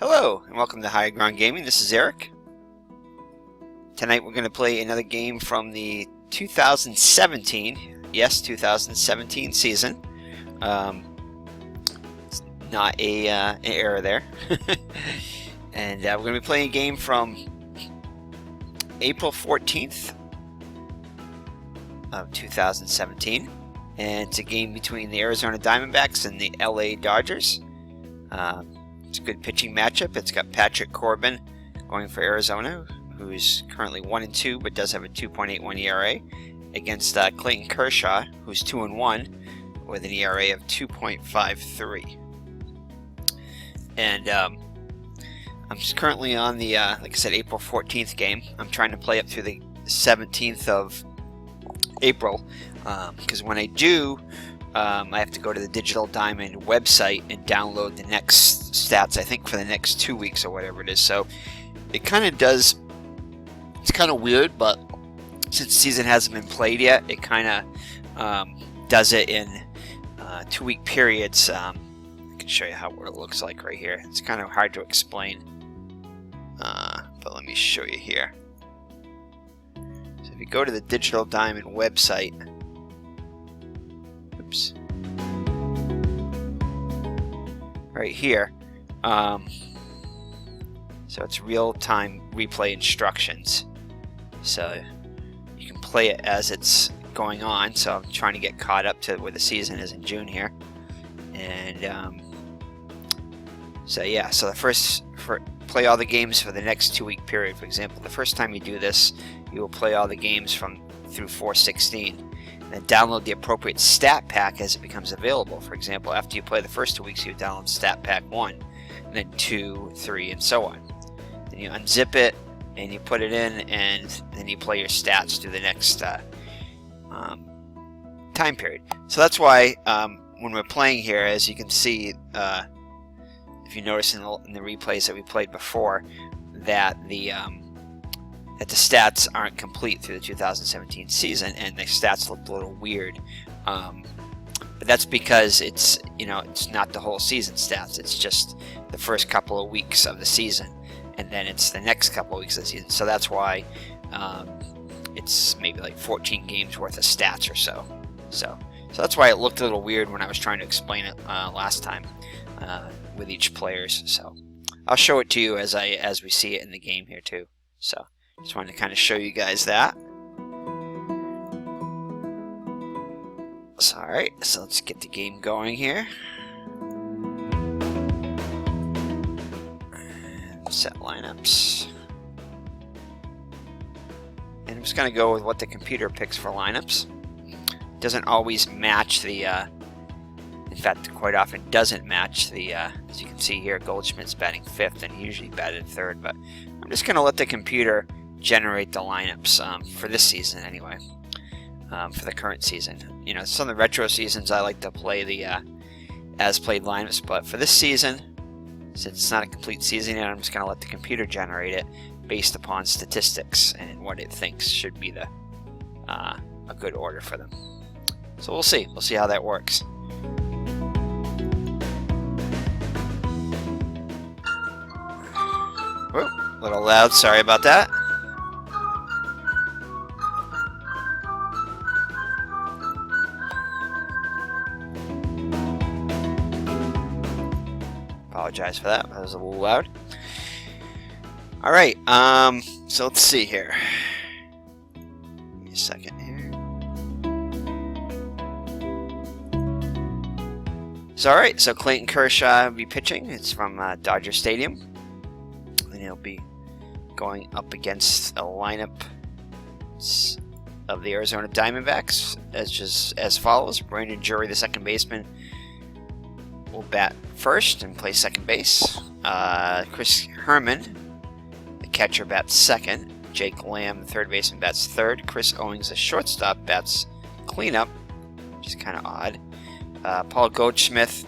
Hello, and welcome to High Ground Gaming. This is Eric. Tonight we're going to play another game from the 2017, yes, 2017 season. It's not an error there. And we're going to be playing a game from April 14th of 2017. And it's a game between the Arizona Diamondbacks and the LA Dodgers. It's a good pitching matchup. It's got Patrick Corbin going for Arizona, who's currently 1-2 but does have a 2.81 ERA, against Clayton Kershaw, who's 2-1 with an ERA of 2.53. And I'm currently on the, like I said, April 14th game. I'm trying to play up through the 17th of April, because when I do, I have to go to the Digital Diamond website and download the next stats, I think for the next 2 weeks or whatever it is. So it kind of does, it's kind of weird, but since the season hasn't been played yet, it kind of does it in 2 week periods. I can show you what it looks like right here. It's kind of hard to explain, but let me show you here. So if you go to the Digital Diamond website, right here, so it's real-time replay instructions, so you can play it as it's going on. So I'm trying to get caught up to where the season is in June here, and so yeah, so play all the games for the next 2 week period. For example, the first time you do this, you will play all the games through 4/16. And download the appropriate stat pack as it becomes available. For example, after you play the first 2 weeks, you download stat pack 1, and then 2, 3, and so on. Then you unzip it and you put it in, and then you play your stats through the next time period. So that's why when we're playing here, as you can see, if you notice in the replays that we played before, that the stats aren't complete through the 2017 season, and the stats look a little weird. But that's because it's not the whole season stats. It's just the first couple of weeks of the season, and then it's the next couple of weeks of the season. So that's why it's maybe like 14 games worth of stats or so. So that's why it looked a little weird when I was trying to explain it last time with each players. So I'll show it to you as we see it in the game here too. So just wanted to kind of show you guys that. So, alright, so let's get the game going here. And set lineups. And I'm just going to go with what the computer picks for lineups. It doesn't always match the, in fact, quite often doesn't match the, as you can see here, Goldschmidt's batting 5th, and he usually batted 3rd, but I'm just going to let the computer generate the lineups for this season anyway, for the current season. Some of the retro seasons I like to play the as played lineups, but for this season, since it's not a complete season yet, I'm just going to let the computer generate it based upon statistics and what it thinks should be the a good order for them. So we'll see how that works. Whoa, a little loud, sorry about that. Apologize for that. That was a little loud. All right. So let's see here. Give me a second here. So all right. So Clayton Kershaw will be pitching. It's from Dodger Stadium, and he'll be going up against a lineup of the Arizona Diamondbacks as follows. Brandon Drury, the second baseman, will bat first and play second base. Chris Harmon, the catcher, bats second. Jake Lamb, the third baseman, bats third. Chris Owings, the shortstop, bats cleanup, which is kind of odd. Paul Goldschmidt,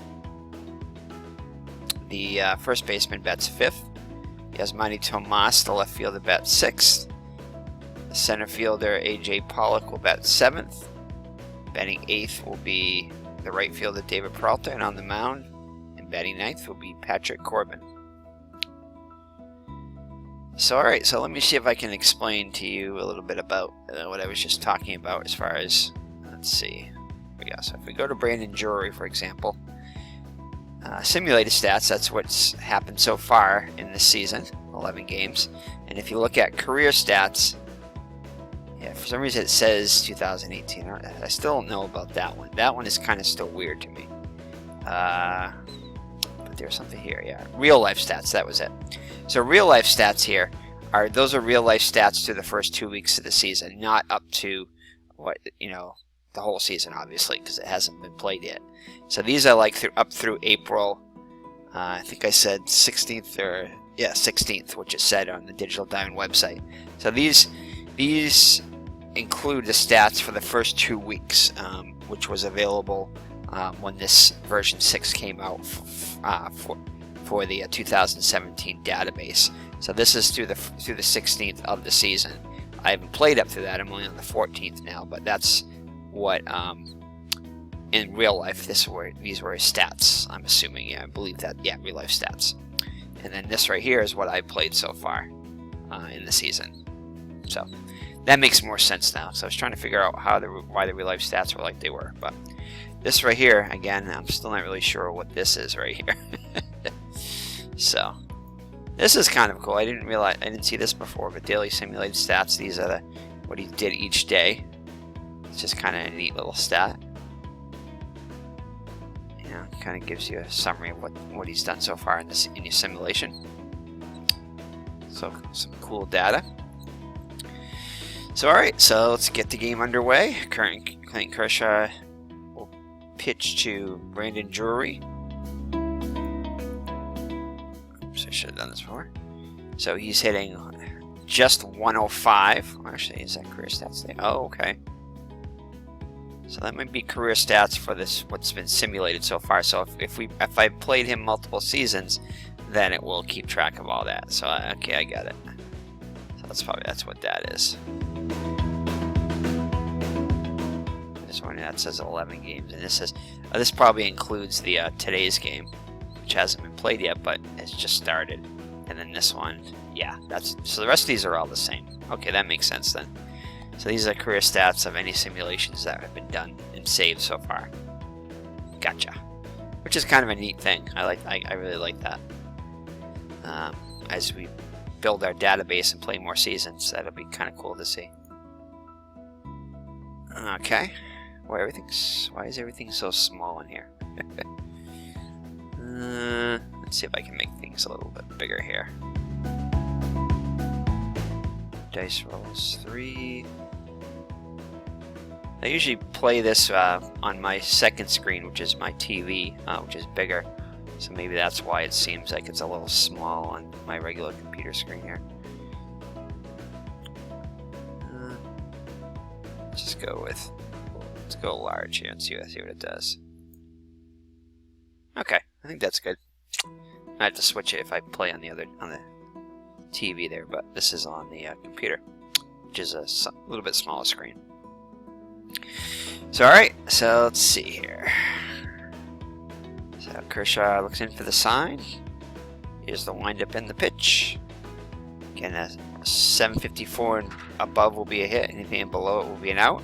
the first baseman, bats fifth. Yasmani Tomas, the left fielder, bats sixth. The center fielder, AJ Pollock, will bat seventh. Batting eighth will be the right fielder, David Peralta, and on the mound and batting ninth will be Patrick Corbin. So alright, so let me see if I can explain to you a little bit about what I was just talking about as far as, let's see, here we go. So if we go to Brandon Drury, for example, simulated stats, that's what's happened so far in this season, 11 games. And if you look at career stats, yeah, for some reason it says 2018. I still don't know about that one. That one is kind of still weird to me. But there's something here, yeah. Real life stats, that was it. So real life stats here those are real life stats through the first 2 weeks of the season, not up to what, you know, the whole season, obviously, because it hasn't been played yet. So these are like up through April, I think I said 16th, or yeah, 16th, which it said on the Digital Diamond website. So these include the stats for the first 2 weeks, which was available when this version 6 came out for the 2017 database. So this is through the 16th of the season. I haven't played up to that. I'm only on the 14th now, but that's what in real life these were his stats. I'm assuming, yeah, I believe that, yeah, real life stats. And then this right here is what I played so far in the season. So that makes more sense now. So I was trying to figure out why the real life stats were like they were, but this right here, again, I'm still not really sure what this is right here. So this is kind of cool. I didn't see this before, but daily simulated stats, these are what he did each day. It's just kind of a neat little stat. You know, kind of gives you a summary of what he's done so far in your simulation. So some cool data. So alright, so let's get the game underway. Clayton Kershaw will pitch to Brandon Drury. Oops, I should have done this before. So he's hitting just 105. Actually, is that career stats there? Oh, okay. So that might be career stats for what's been simulated so far. So if I played him multiple seasons, then it will keep track of all that. So okay, I got it. So that's what that is. This one that says 11 games, and this probably includes the today's game, which hasn't been played yet, but it's just started. And then this one, yeah, so the rest of these are all the same. Okay, that makes sense then. So these are career stats of any simulations that have been done and saved so far. Gotcha. Which is kind of a neat thing. I really like that. As we build our database and play more seasons, that'll be kind of cool to see. Okay. Why is everything so small in here? Let's see if I can make things a little bit bigger here. Dice rolls 3. I usually play this on my second screen, which is my TV, which is bigger. So maybe that's why it seems like it's a little small on my regular computer screen here. Let's go large here and see what it does. Okay, I think that's good. I have to switch it if I play on the TV there, but this is on the computer, which is a little bit smaller screen. So alright, so let's see here. So Kershaw looks in for the sign. Here's the windup and the pitch. Again, a 754 and above will be a hit. Anything below it will be an out.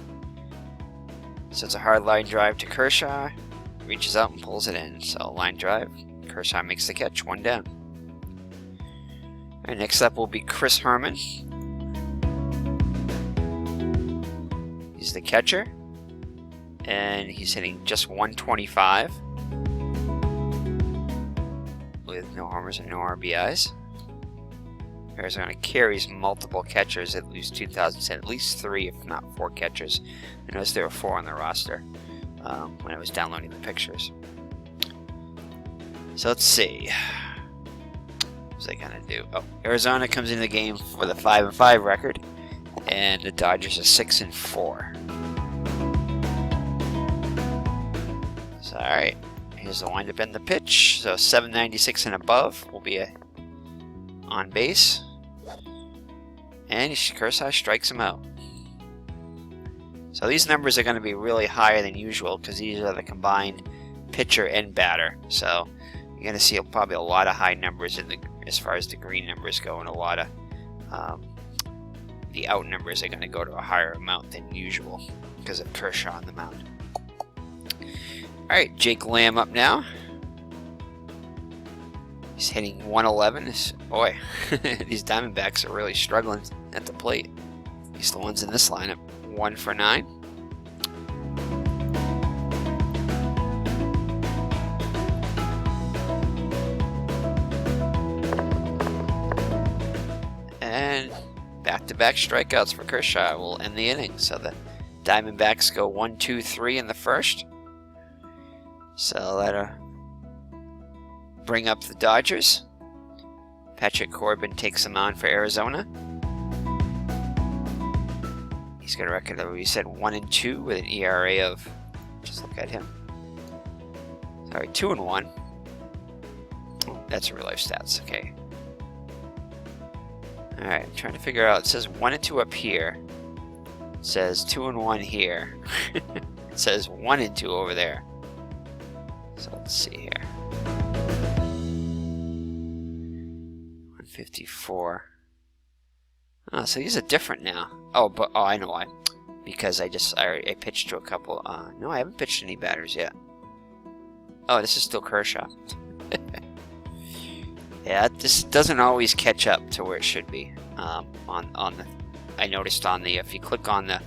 So it's a hard line drive to Kershaw. Reaches out and pulls it in. So line drive. Kershaw makes the catch. 1 down. Alright, next up will be Chris Harmon. He's the catcher. And he's hitting just 125. With no homers and no RBIs. Arizona carries multiple catchers, at least 2010, at least 3, if not 4 catchers. I noticed there were 4 on the roster when I was downloading the pictures. So let's see. What's I gonna do? Oh, Arizona comes into the game with a 5-5 record, and the Dodgers are 6-4. So all right, here's the windup and the pitch. So 796 and above will be on base, and Kershaw strikes him out. So these numbers are going to be really higher than usual because these are the combined pitcher and batter. So you're going to see probably a lot of high numbers as far as the green numbers go, and a lot of the out numbers are going to go to a higher amount than usual because of Kershaw on the mound. Alright, Jake Lamb up now. He's hitting 111. Boy, these Diamondbacks are really struggling at the plate. At least the ones in this lineup. 1 for 9. And back-to-back strikeouts for Kershaw will end the inning. So the Diamondbacks go 1-2-3 in the first. So that'll bring up the Dodgers. Patrick Corbin takes them on for Arizona. He's got a record of, we said, 1-2 with an ERA of, just look at him. Sorry, 2-1. Oh, that's real life stats, okay. Alright, I'm trying to figure out, it says 1-2 up here. It says 2-1 here. It says 1-2 over there. So let's see here. 154. Oh, so these are different now. Oh, I know why. Because I pitched to a couple. No, I haven't pitched any batters yet. Oh, this is still Kershaw. Yeah, this doesn't always catch up to where it should be. I noticed on the, if you click on the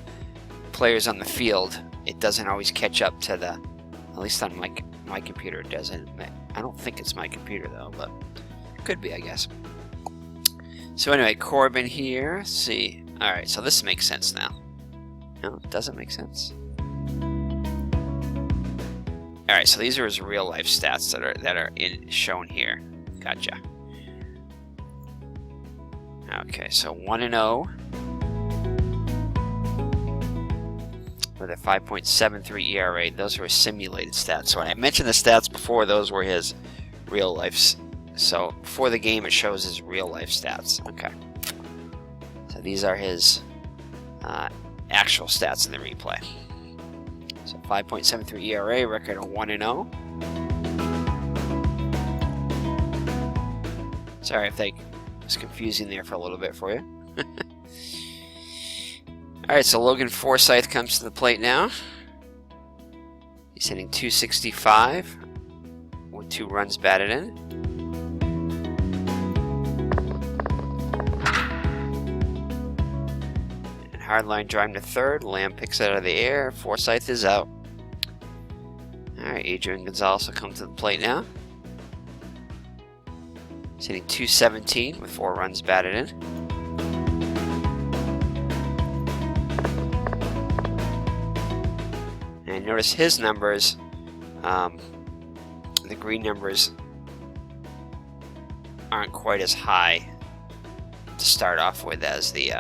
players on the field, it doesn't always catch up to the, at least on my computer it doesn't. I don't think it's my computer though, but it could be, I guess. So anyway, Corbin here. Let's see. Alright, so this makes sense now. No, it doesn't make sense. Alright, so these are his real life stats that are shown here. Gotcha. Okay, so 1-0 with a 5.73 ERA. Those were simulated stats. So when I mentioned the stats before, those were his real life. So before the game, it shows his real life stats. Okay. So these are his actual stats in the replay. So 5.73 ERA, record of 1-0. Sorry if that was confusing there for a little bit for you. Alright, so Logan Forsythe comes to the plate now. He's hitting .265 with 2 runs batted in. And hardline drive to third. Lamb picks it out of the air. Forsythe is out. Alright, Adrian Gonzalez will come to the plate now. He's hitting .217 with 4 runs batted in. And notice his numbers, the green numbers aren't quite as high to start off with as the,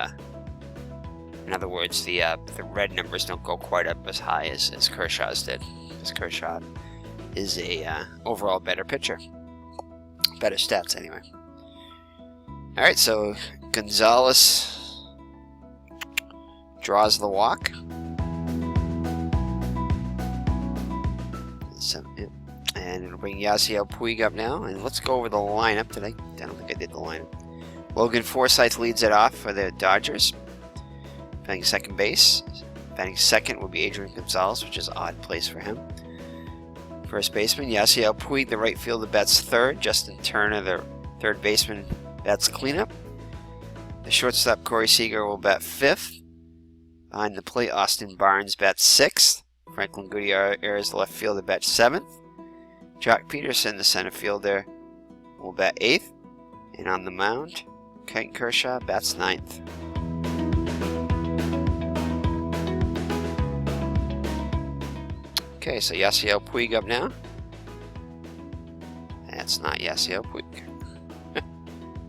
in other words, the red numbers don't go quite up as high as Kershaw's did. Because Kershaw is a overall better pitcher. Better stats anyway. Alright, so Gonzalez draws the walk. So, yeah. And it'll bring Yasiel Puig up now. And let's go over the lineup. I don't think I did the lineup. Logan Forsythe leads it off for the Dodgers. Batting second base. Batting second will be Adrian Gonzalez, which is an odd place for him. First baseman, Yasiel Puig, the right fielder, bats third. Justin Turner, the third baseman, bats cleanup. The shortstop, Corey Seager, will bat fifth. Behind the plate, Austin Barnes bats sixth. Franklin Gutierrez, the left fielder, bats seventh. Jock Peterson, the center fielder, will bat eighth. And on the mound, Clayton Kershaw bats ninth. Okay, so Yasiel Puig up now. That's not Yasiel Puig.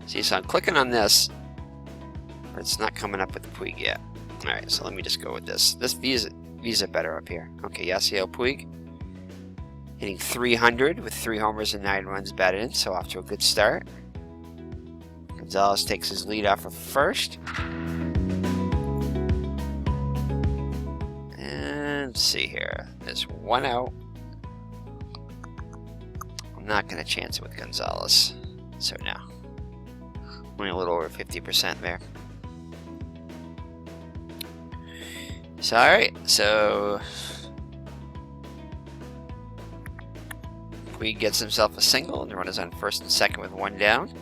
See, so I'm clicking on this, but it's not coming up with the Puig yet. Alright, so let me just go with this. These are better up here. Okay, Yasiel Puig hitting .300 with 3 homers and 9 runs batted in, so off to a good start. Gonzalez takes his lead off of first. Let's see here. There's 1 out. I'm not going to chance it with Gonzalez. So now, Only a little over 50% there. So, alright, so Puig gets himself a single, and the runner's on first and second with one down.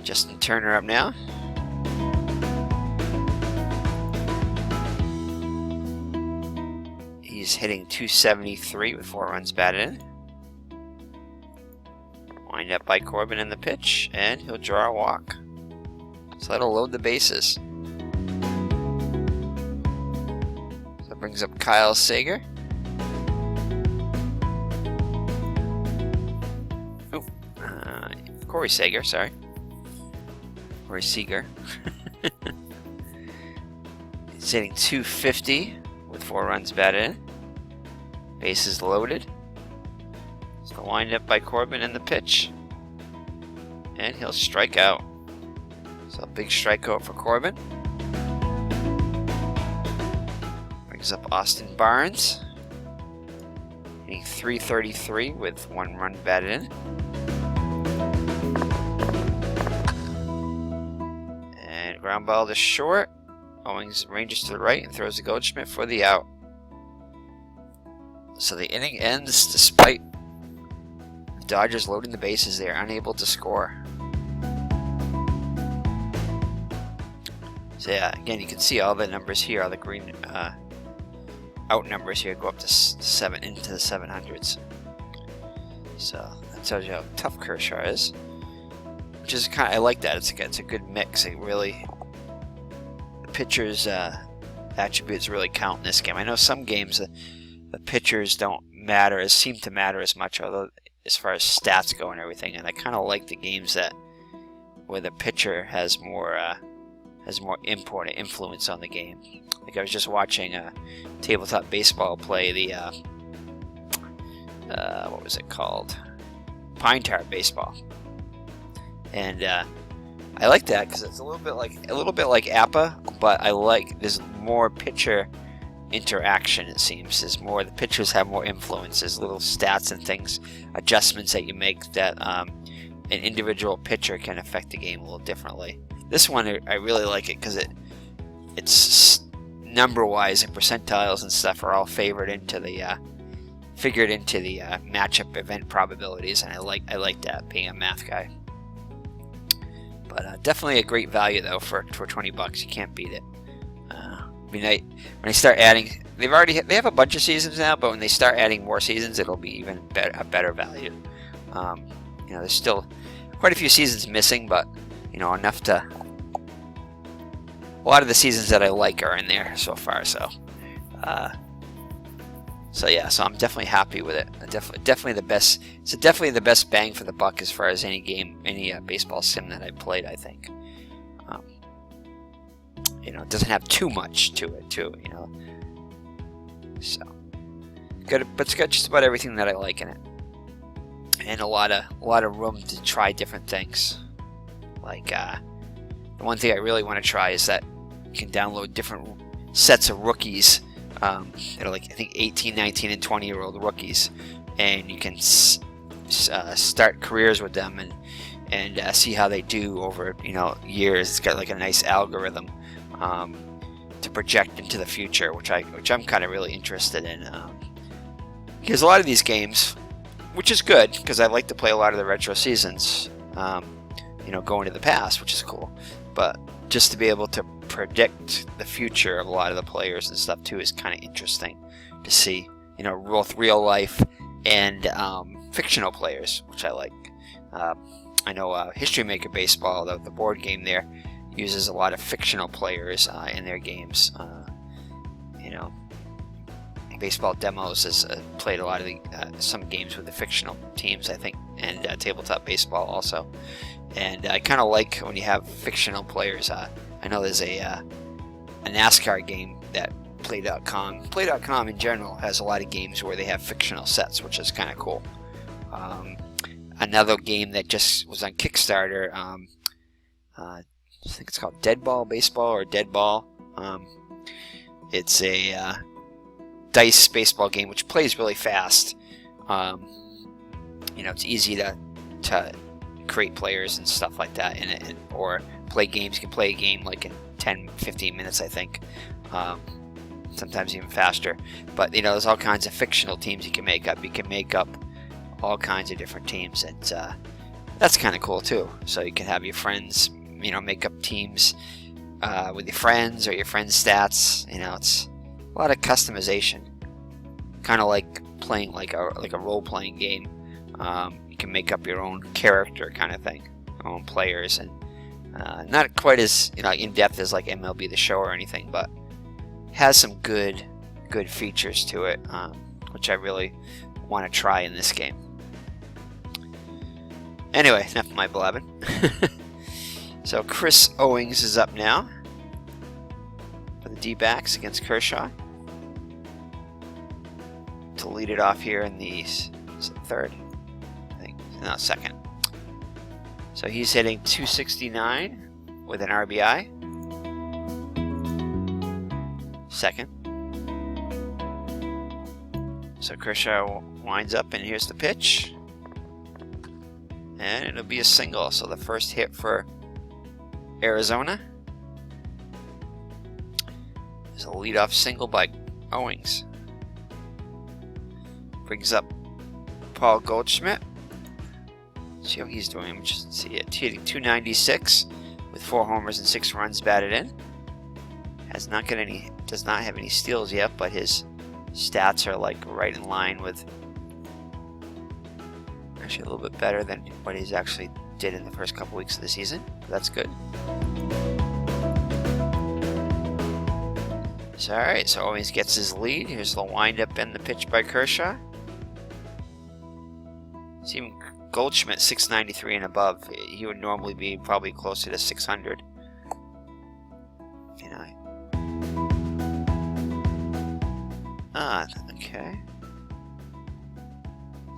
Justin Turner up now. He's hitting .273 with 4 runs batted in. Wind up by Corbin in the pitch, and he'll draw a walk. So that'll load the bases. So that brings up Kyle Sager. Corey Seager, sorry. Corey Seager. He's hitting .250 with 4 runs batted in. Bases loaded. So wind up by Corbin in the pitch. And he'll strike out. So a big strikeout for Corbin. Brings up Austin Barnes. Hitting .333 with 1 run batted in. Ground ball to short. Owings ranges to the right and throws to Goldschmidt for the out. So the inning ends despite the Dodgers loading the bases. They are unable to score. So yeah, again, you can see all the numbers here, all the green out numbers here go up to 7 into the 700s. So that tells you how tough Kershaw is. Which is kind of, I like that. It's a good mix. It really, the pitcher's attributes really count in this game. I know some games the pitchers don't seem to matter as much, although as far as stats go and everything. And I kind of like the games where the pitcher has more important influence on the game. Like I was just watching Tabletop Baseball play the what was it called? Pine Tar Baseball. And I like that because it's a little bit like APA, but I like there's more pitcher interaction. It seems the pitchers have more influence. There's little stats and things, adjustments that you make that an individual pitcher can affect the game a little differently. This one I really like it because it's number wise and percentiles and stuff are all figured into the matchup event probabilities, and I like that being a math guy. But definitely a great value though for $20. You can't beat it. Be nice when they start adding. They have a bunch of seasons now, but when they start adding more seasons, it'll be even a better value. There's still quite a few seasons missing, but enough to. A lot of the seasons that I like are in there so far. So yeah, so I'm definitely happy with it. Definitely the best. It's definitely the best bang for the buck as far as any baseball sim that I played. I think. It doesn't have too much to it, too. So good, but it's got just about everything that I like in it, and a lot of room to try different things. Like the one thing I really want to try is that you can download different sets of rookies. That are like I think 18, 19, and 20-year-old rookies, and you can start careers with them and see how they do over years. It's got like a nice algorithm to project into the future, which I'm kind of really interested in. Because a lot of these games, which is good because I like to play a lot of the retro seasons, going to the past, which is cool, but just to be able to predict the future of a lot of the players and stuff too is kind of interesting to see. Both real life and fictional players, which I like. I know History Maker Baseball, the board game there, uses a lot of fictional players in their games. Baseball Demos has played a lot of some games with the fictional teams, I think, and Tabletop Baseball also. And I kind of like when you have fictional players. I know there's a NASCAR game that Play.com in general has a lot of games where they have fictional sets, which is kind of cool. Another game that just was on Kickstarter, I think it's called Deadball Baseball or Deadball. It's a dice baseball game which plays really fast. It's easy to create players and stuff like that in it, or play games. You can play a game like in 10-15 minutes, I think. Sometimes even faster. But you know, there's all kinds of fictional teams you can make up. You can make up all kinds of different teams, and that's kind of cool too. So you can have your friends, you know, make up teams with your friends, or your friends' stats. You know, it's a lot of customization, kind of like playing like a role-playing game. You can make up your own character, kind of thing, your own players, and not quite as, you know, in depth as like MLB The Show or anything, but has some good features to it, which I really want to try in this game. Anyway, enough of my blabbing. So Chris Owings is up now for the D-backs against Kershaw to lead it off here in the third, I think. No, second. So he's hitting .269 with an RBI. Second. So Kershaw winds up, and here's the pitch. And it'll be a single. So the first hit for Arizona is a leadoff single by Owings. Brings up Paul Goldschmidt. See how he's doing. Just see it. Hitting .296 with 4 homers and 6 runs batted in. Does not have any steals yet, but his stats are like right in line with, actually a little bit better than what he's actually did in the first couple weeks of the season. That's good. So alright, so Owings gets his lead. Here's the windup and the pitch by Kershaw. It's even Goldschmidt 693 and above. He would normally be probably closer to 600. You know. Okay.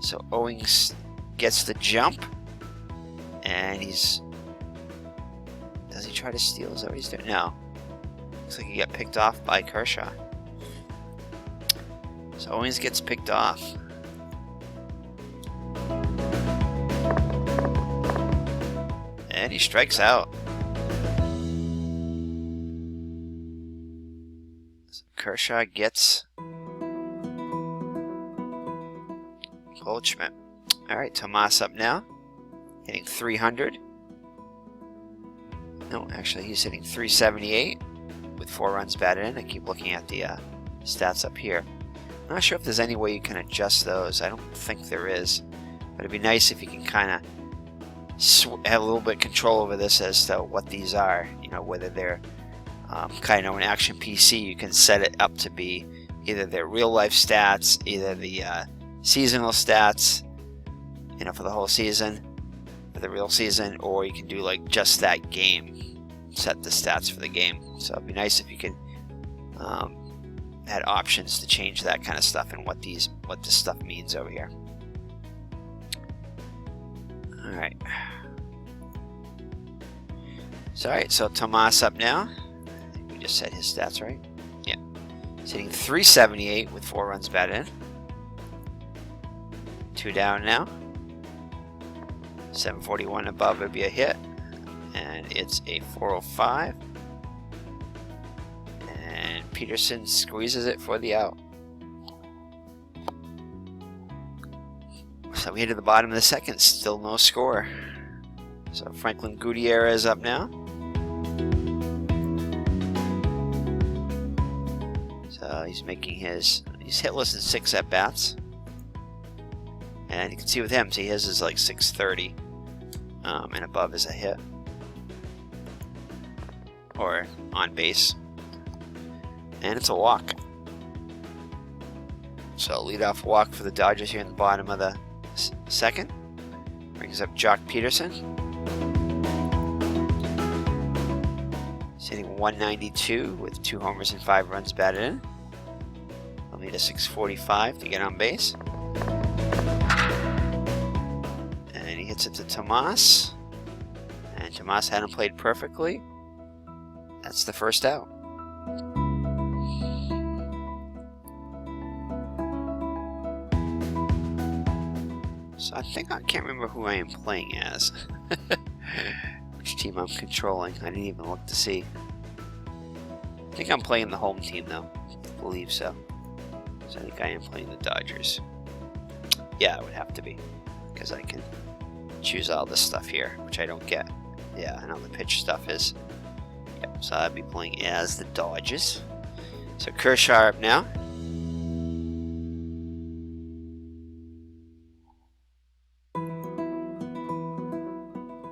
So Owings gets the jump, and does he try to steal? Is that what he's doing? No. Looks like he got picked off by Kershaw. So Owings gets picked off. And he strikes out. So Kershaw gets Goldschmidt. Alright, Tomas up now. Hitting .300. No, actually he's hitting .378 with 4 runs batted in. I keep looking at the stats up here. I'm not sure if there's any way you can adjust those. I don't think there is. But it'd be nice if you can kind of have a little bit of control over this as to what these are. You know, whether they're kind of an Action PC, you can set it up to be either their real life stats, either the seasonal stats, you know, for the whole season, for the real season, or you can do like just that game, set the stats for the game. So it'd be nice if you could had options to change that kind of stuff and what this stuff means over here. Alright. So alright, so Tomas up now. I think we just said his stats, right? Yeah. He's hitting .378 with 4 runs batted in. 2 down now. 741 above would be a hit. And it's a 405. And Peterson squeezes it for the out. So we hit to the bottom of the second, still no score. So Franklin Gutierrez is up now. So he's hitless in 6 at-bats. And you can see with him, see his is like 630. And above is a hit. Or on base. And it's a walk. So leadoff walk for the Dodgers here in the bottom of the second. Brings up Jock Peterson. He's hitting .192 with 2 homers and 5 runs batted in. He'll need a 645 to get on base. And he hits it to Tomas. And Tomas hadn't played perfectly. That's the first out. So I can't remember who I am playing as. Which team I'm controlling. I didn't even look to see. I think I'm playing the home team though. I believe so. So I think I am playing the Dodgers. Yeah, it would have to be. Because I can choose all this stuff here, which I don't get. Yeah, I know the pitch stuff is. Yep, so I'd be playing as the Dodgers. So Kershaw up now.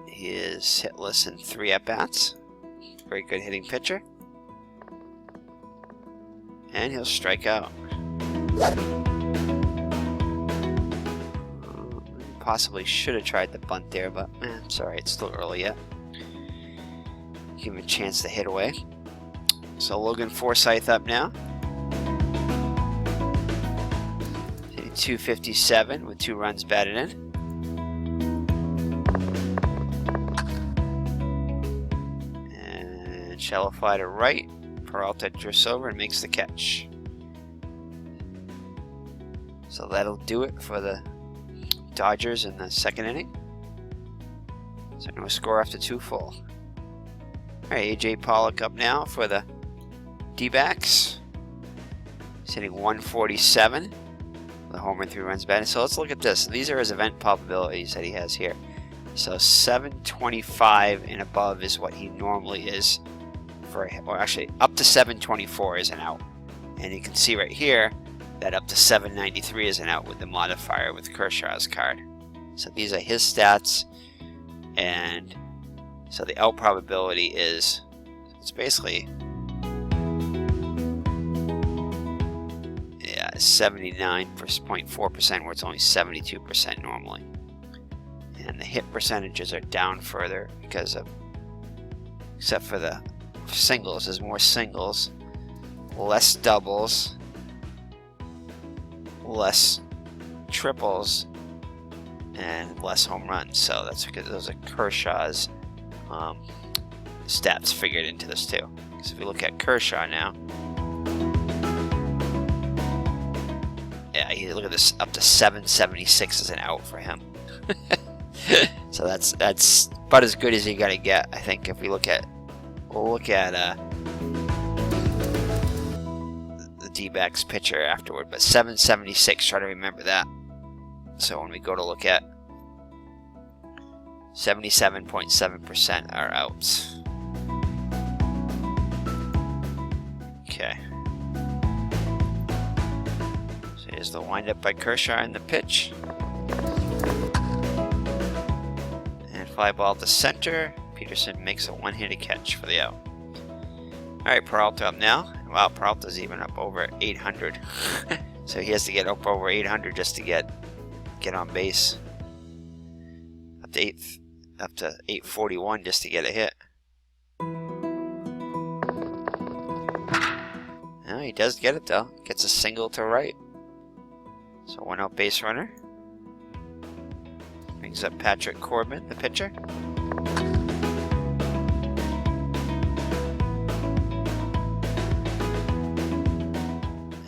He is hitless in 3 at-bats. Very good hitting pitcher. And he'll strike out. Possibly should have tried the bunt there, but I'm sorry, it's still early yet. Give him a chance to hit away. So Logan Forsythe up now. Hitting .257 with 2 runs batted in. And shallow fly to right. Peralta drifts over and makes the catch. So that'll do it for the Dodgers in the 2nd inning. So no score after 2 full. Alright, A.J. Pollock up now for the D-backs. He's hitting .147 with a homer and 3 runs batted. So let's look at this. These are his event probabilities that he has here. So 725 and above is what he normally is for, or actually up to 724 is an out. And you can see right here that up to 793 is an out with the modifier with Kershaw's card. So these are his stats, and so the out probability is, it's basically 79.4%, where it's only 72% normally. And the hit percentages are down further because of, except for the singles, there's more singles, less doubles, less triples, and less home runs. So that's because those are Kershaw's stats figured into this too. So if we look at Kershaw now, yeah, look at this, up to 776 is an out for him. So that's about as good as you're gonna get, I think. If we look at the D-backs pitcher afterward, but 776, try to remember that. So when we go to look at 77.7% are outs. Okay. So here's the windup by Kershaw in the pitch. And fly ball to center. Peterson makes a one-handed catch for the out. Alright, Peralta up now. Wow, Peralta's even up over 800. So he has to get up over 800 just to get on base. Up to 841 just to get a hit. No, he does get it though. Gets a single to right. So 1 out base runner. Brings up Patrick Corbin, the pitcher.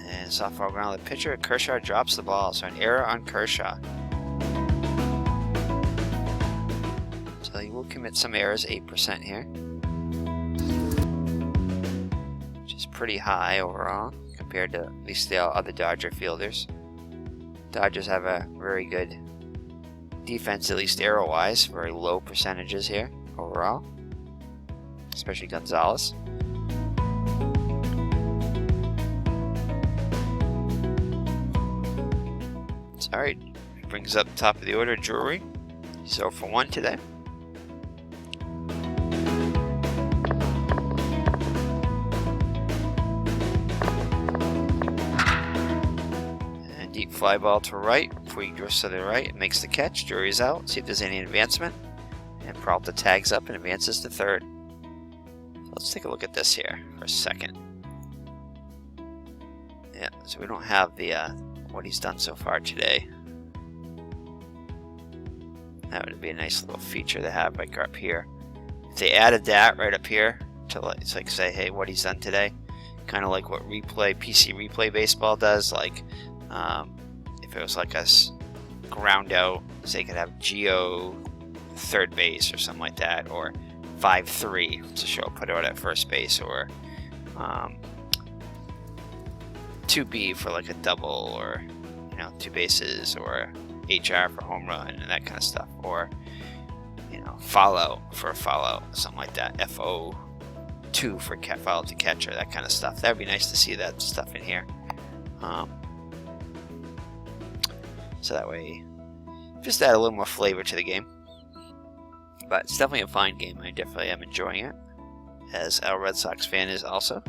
And softball ground, the pitcher. Kershaw drops the ball, so an error on Kershaw. So he will commit some errors, 8% here, which is pretty high overall compared to at least the other Dodger fielders. Dodgers have a very good defense, at least error-wise. Very low percentages here overall, especially Gonzalez. Alright, brings up top of the order, Drury. He's 0 for 1 today. And deep fly ball to right. Before he drifts to the right, it makes the catch. Drury's out. See if there's any advancement. And Peralta tags up and advances to third. So let's take a look at this here for a second. Yeah, so we don't have the what he's done so far today. That would be a nice little feature to have like up here. If they added that right up here to it's like say, hey, what he's done today, kind of like what PC replay baseball does. Like if it was like a ground out, say you could have Geo third base or something like that, or 5-3 to show put out at first base, or 2B for like a double, or 2 bases, or HR for home run and that kind of stuff, or follow for a follow, something like that. FO2 for follow to catcher, that kind of stuff. That would be nice to see that stuff in here. So that way, just add a little more flavor to the game. But it's definitely a fine game. I definitely am enjoying it, as our Red Sox fan is also.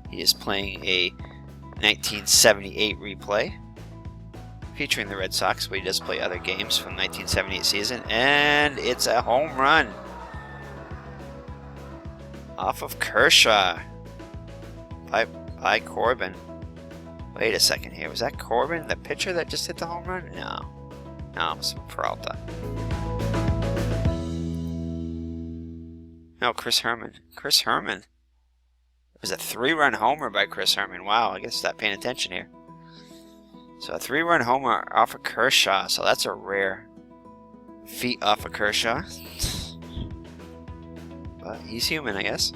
He is playing a 1978 replay featuring the Red Sox, but he does play other games from the 1978 season, and it's a home run off of Kershaw by Corbin. Wait a second here. Was that Corbin, the pitcher that just hit the home run? No, it was Peralta. No, Chris Harmon. It was a 3-run homer by Chris Harmon. Wow, I gotta stop paying attention here. So a 3-run homer off of Kershaw. So that's a rare feat off of Kershaw. But he's human, I guess.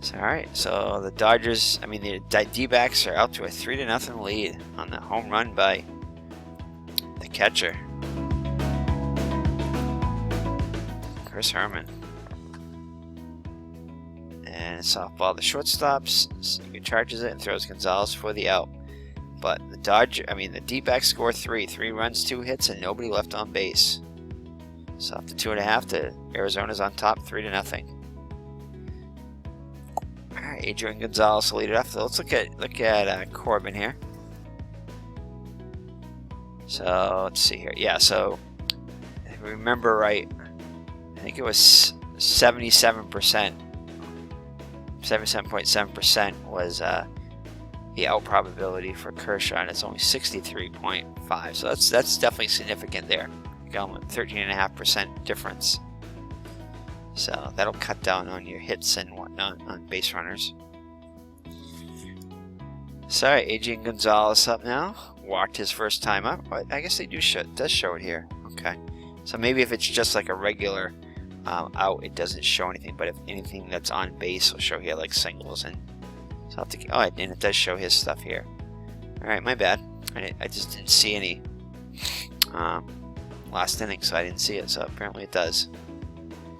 So, alright, so the the D-backs are out to a 3-0 lead on the home run by the catcher, Chris Harmon. And softball, the shortstops charges it and throws Gonzalez for the out. But the D-backs score 3 runs, 2 hits, and nobody left on base. So after 2.5, to Arizona's on top, 3-0. All right, Adrian Gonzalez will lead it off. So let's look at Corbin here. So let's see here. Yeah, so if I remember right, I think it was 77.7% was the out probability for Kershaw, and it's only 63.5. So that's definitely significant there. 13.5% difference. So that'll cut down on your hits and whatnot on base runners. Sorry, Adrian Gonzalez up now. Walked his first time up. But I guess they does show it here. Okay. So maybe if it's just like a regular out, it doesn't show anything. But if anything that's on base will show here, like singles, and so I'll have to. And it does show his stuff here. All right, my bad. I just didn't see any last inning, so I didn't see it. So apparently it does.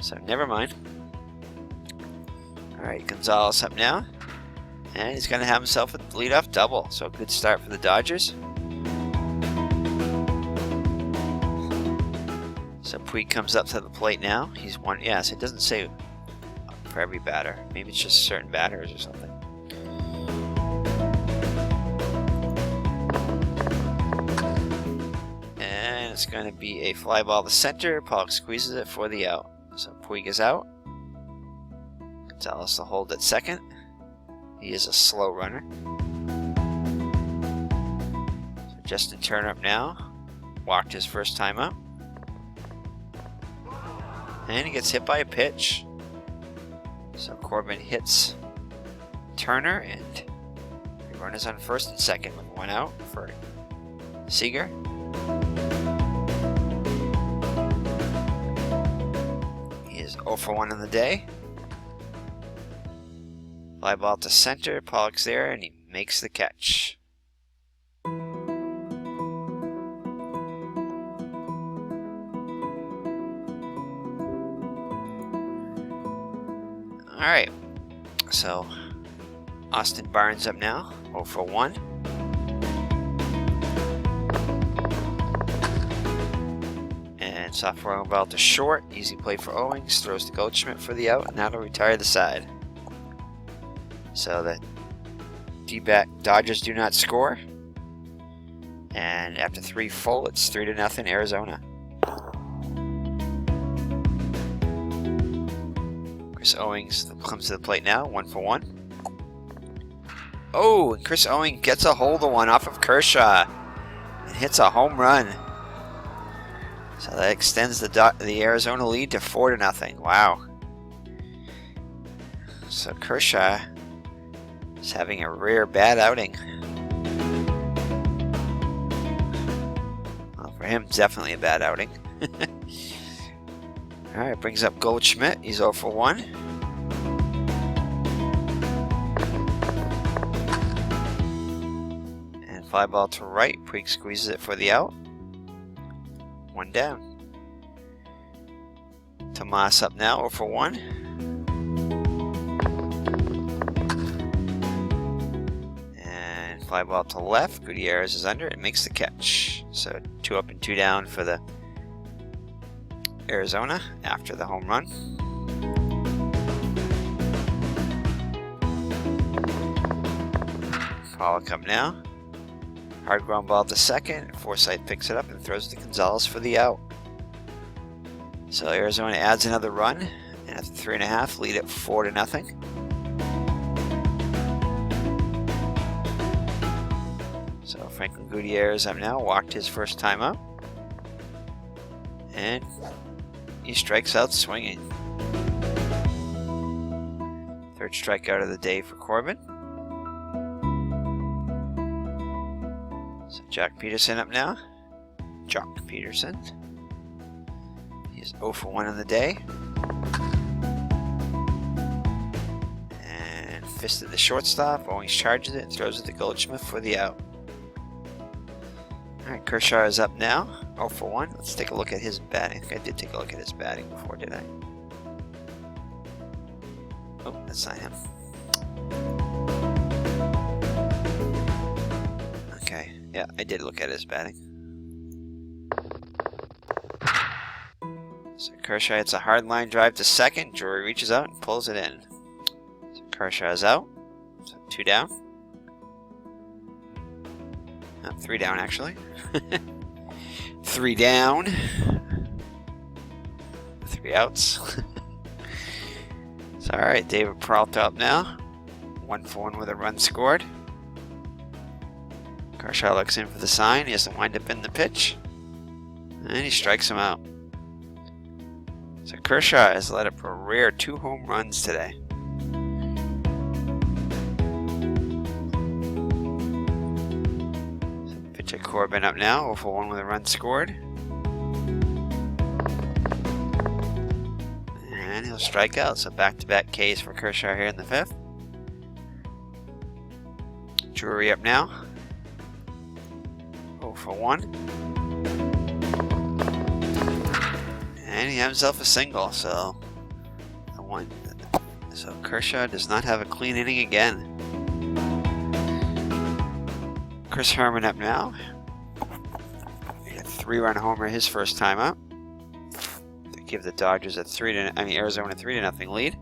So never mind. Alright, Gonzalez up now. And he's going to have himself a leadoff double. So a good start for the Dodgers. So Puig comes up to the plate now. He's one. Yeah, so it doesn't say for every batter. Maybe it's just certain batters or something. And it's going to be a fly ball to center. Pollock squeezes it for the out. So Puig is out. Gonzalez to hold at second. He is a slow runner. So Justin Turner up now. Walked his first time up. And he gets hit by a pitch. So Corbin hits Turner, and the runners on first and second with 1 out for Seager. He is 0 for 1 on the day. Fly ball to center. Pollock's there, and he makes the catch. Alright, so Austin Barnes up now, 0 for 1. And sophomore ball to short, easy play for Owings, throws to Goldschmidt for the out, and that'll retire the side. So the Dodgers do not score, and after 3 full, it's 3-0 Arizona. Chris Owings comes to the plate now, 1 for 1. Oh, and Chris Owings gets a hold of one off of Kershaw and hits a home run. So that extends the Arizona lead to 4-0. Wow. So Kershaw is having a rare bad outing. For him, definitely a bad outing. Alright, brings up Goldschmidt. He's 0 for 1. And fly ball to right. Puig squeezes it for the out. 1 down. Tomas up now, 0 for 1. And fly ball to left. Gutierrez is under and makes the catch. So 2 up and 2 down for the Arizona after the home run. Pollock up now. Hard ground ball to second. Forsythe picks it up and throws to Gonzalez for the out. So Arizona adds another run, and after 3.5, lead it 4-0. So Franklin Gutierrez up now, walked his first time up, and he strikes out swinging. Third strikeout of the day for Corbin. So Jack Peterson up now. Jock Peterson. He's 0 for 1 on the day. And fisted the shortstop. Owings charges it and throws it to Goldschmidt for the out. Alright, Kershaw is up now. 0 for 1. Let's take a look at his batting. I think I did take a look at his batting before, did I? Oh, that's not him. Okay, yeah, I did look at his batting. So Kershaw hits a hard line drive to second. Drury reaches out and pulls it in. So Kershaw is out. So 2 down. 3 down, actually. 3 down. 3 outs. So, alright, David Peralta up now. 1 for 1 with a run scored. Kershaw looks in for the sign. He has to wind up in the pitch. And he strikes him out. So Kershaw has let up a rare 2 home runs today. So pitch at Corbin up now, 0 for 1 with a run scored. And he'll strike out, so back-to-back Ks for Kershaw here in the 5th. Drury up now, 0 for 1. And he had himself a single, so Kershaw does not have a clean inning again. Chris Harmon up now. He had a 3-run homer his first time up to give the Dodgers a Arizona 3-0 lead.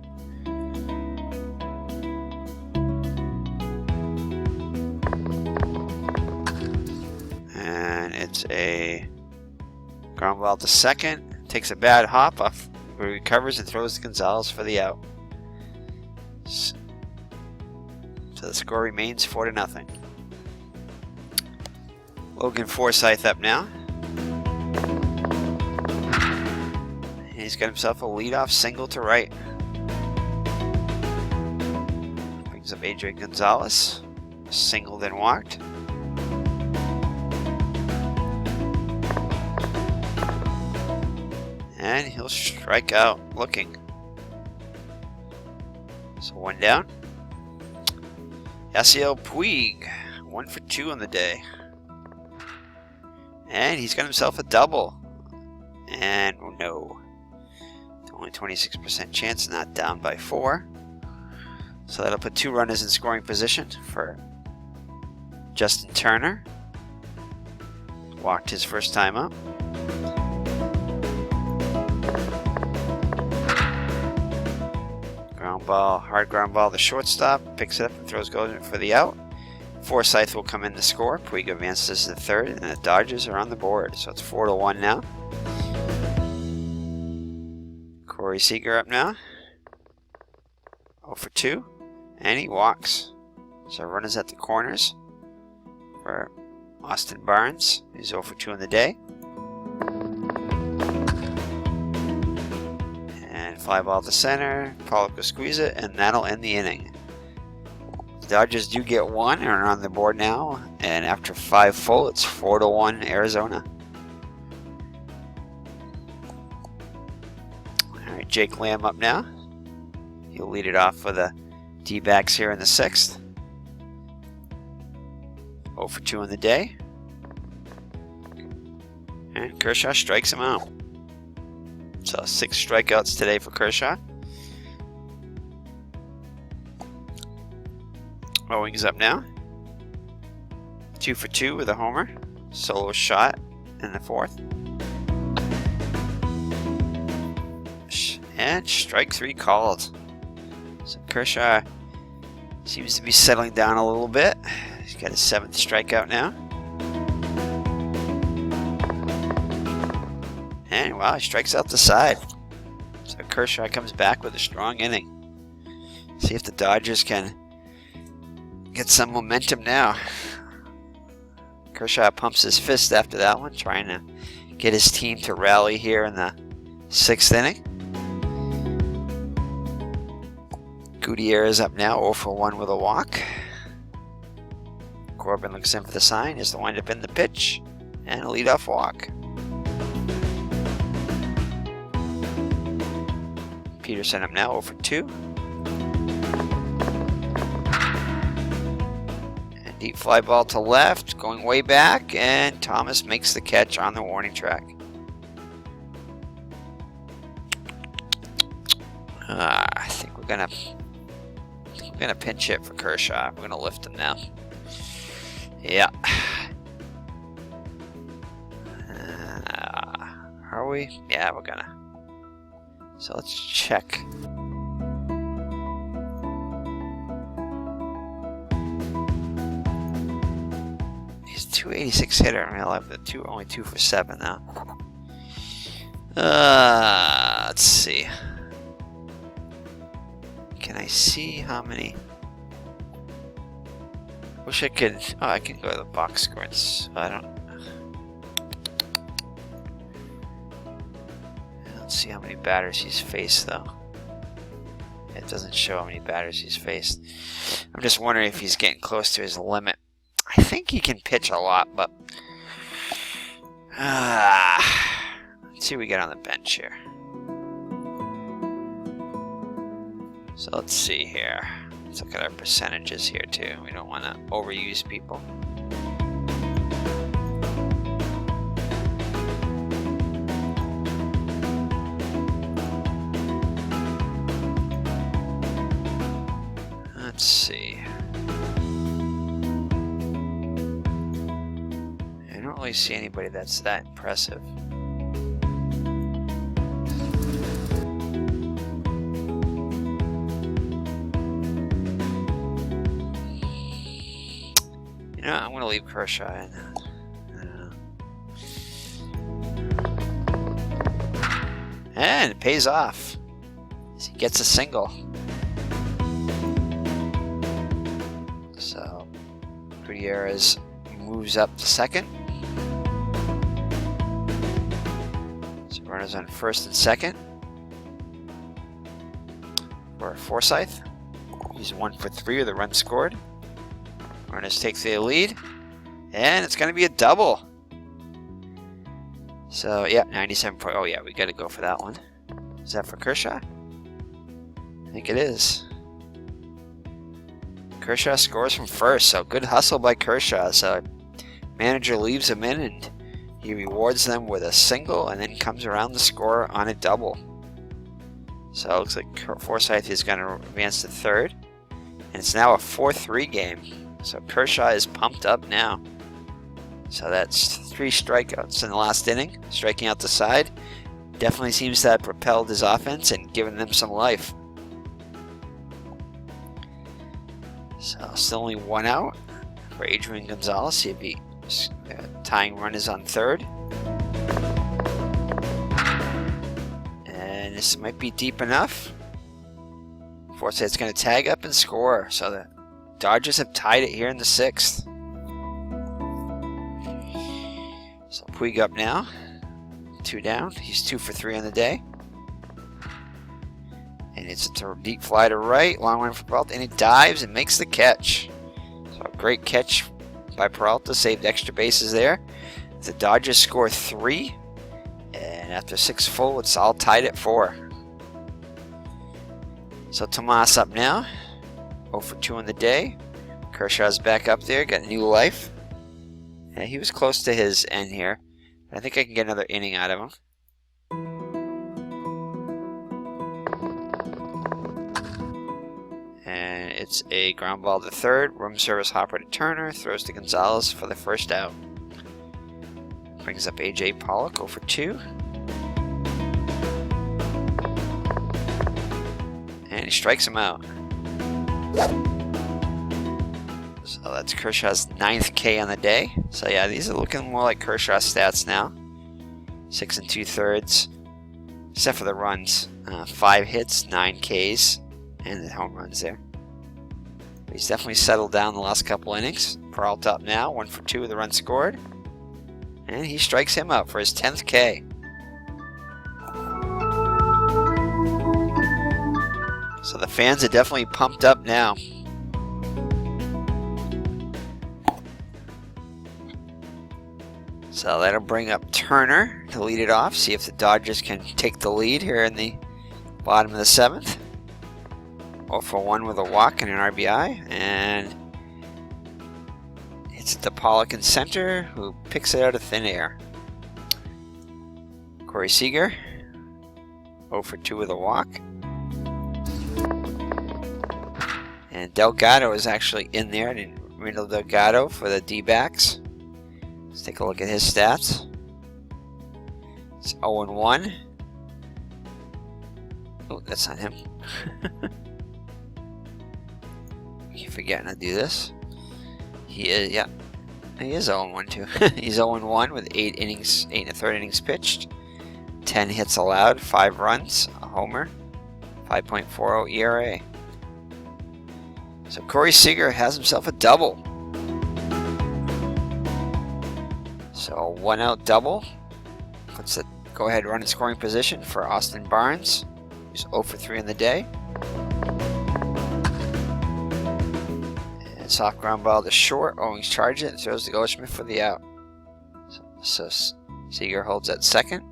And it's a ground ball to second. Takes a bad hop off, but recovers and throws to Gonzalez for the out. So the score remains 4-0. Logan Forsythe up now. He's got himself a leadoff single to right. Brings up Adrian Gonzalez. Single then walked. And he'll strike out looking. So 1 down. Yasiel Puig, 1 for 2 on the day. And he's got himself a double. And no. Only 26% chance, not down by 4. So that'll put 2 runners in scoring position for Justin Turner. Walked his first time up. Hard ground ball, the shortstop picks it up and throws Goldschmidt for the out. Forsythe will come in to score. Puig advances to the 3rd, and the Dodgers are on the board. So it's 4-1 now. Corey Seager up now. 0 for 2, and he walks. So runners at the corners for Austin Barnes. He's 0 for 2 in the day. Fly ball to center. Pollock will squeeze it, and that'll end the inning. The Dodgers do get 1 and are on the board now. And after 5 full, it's 4-1 Arizona. Alright, Jake Lamb up now. He'll lead it off for the D-backs here in the 6th. 0 for 2 on the day. And Kershaw strikes him out. So 6 strikeouts today for Kershaw. Owings up now. 2 for 2 with a homer. Solo shot in the 4th. And strike 3 called. So Kershaw seems to be settling down a little bit. He's got his 7th strikeout now. And wow, he strikes out the side. So Kershaw comes back with a strong inning. See if the Dodgers can get some momentum now. Kershaw pumps his fist after that one, trying to get his team to rally here in the 6th inning. Gutierrez up now, 0 for 1 with a walk. Corbin looks in for the sign, is the windup in the pitch, and a leadoff walk. Peterson up now, 0 for 2. And deep fly ball to left, going way back, and Thomas makes the catch on the warning track. I think we're gonna pinch hit for Kershaw. We're gonna lift him now. Yeah. Are we? Yeah, we're gonna. So let's check. He's a 286 hitter. I mean, I'll have the only 2 for 7 now. Let's see. Can I see how many? Wish I could. Oh, I can go to the box scores. I don't see how many batters he's faced, though. It doesn't show how many batters he's faced. I'm just wondering if he's getting close to his limit. I think he can pitch a lot, but let's see what we get on the bench here. So let's see here. Let's look at our percentages here too. We don't want to overuse people. Let's see. I don't really see anybody that's that impressive. You know, I'm going to leave Kershaw in. And it pays off. He gets a single. So, Gutierrez moves up to 2nd. So, runners on 1st and 2nd for Forsythe. He's 1 for 3 with a run scored. Runners take the lead, and it's going to be a double. So, yeah, 97. Oh, yeah, we got to go for that one. Is that for Kershaw? I think it is. Kershaw scores from 1st, so good hustle by Kershaw. So, manager leaves him in, and he rewards them with a single, and then comes around to score on a double. So, it looks like Forsythe is going to advance to 3rd, and it's now a 4-3 game. So Kershaw is pumped up now. So that's 3 strikeouts in the last inning. Striking out the side. Definitely seems to have propelled his offense and given them some life. So still only 1 out for Adrian Gonzalez. See if he tying run is on 3rd. And this might be deep enough. Forsythe's going to tag up and score. So the Dodgers have tied it here in the 6th. So Puig up now. 2 down. He's 2 for 3 on the day. And it's a deep fly to right. Long run for Peralta. And he dives and makes the catch. So a great catch by Peralta. Saved extra bases there. The Dodgers score 3. And after 6 full, it's all tied at 4. So Tomas up now. 0 for 2 on the day. Kershaw's back up there, got new life. Yeah, he was close to his end here. I think I can get another inning out of him. And it's a ground ball to third. Room service hopper to Turner. Throws to Gonzalez for the first out. Brings up A.J. Pollock 0 for 2. And he strikes him out. So that's Kershaw's 9th K on the day. So yeah, these are looking more like Kershaw stats now. 6 2/3, except for the runs. 5 hits, 9 Ks, and the home runs there. But he's definitely settled down the last couple innings. Peralta up now, 1 for 2 with a run scored. And he strikes him out for his 10th K. So the fans are definitely pumped up now. So that'll bring up Turner to lead it off. See if the Dodgers can take the lead here in the bottom of the 7th. 0 for 1 with a walk and an RBI. And it's the Pollock in center, who picks it out of thin air. Corey Seager, 0 for 2 with a walk. And Delgado is actually in there. Randall Delgado for the D-backs. Let's take a look at his stats. It's 0-1. Oh, that's not him. I keep forgetting to do this. He is, yeah. He is 0-1 too. He's 0-1 with 8 innings, 8 1/3 innings pitched. 10 hits allowed, 5 runs, a homer, 5.40 ERA. So Corey Seager has himself a double. So a 1-out double. Puts the go-ahead run in scoring position for Austin Barnes, who's 0 for 3 in the day. And soft ground ball to short. Owings charges it and throws to Goldschmidt for the out. So Seager holds at second.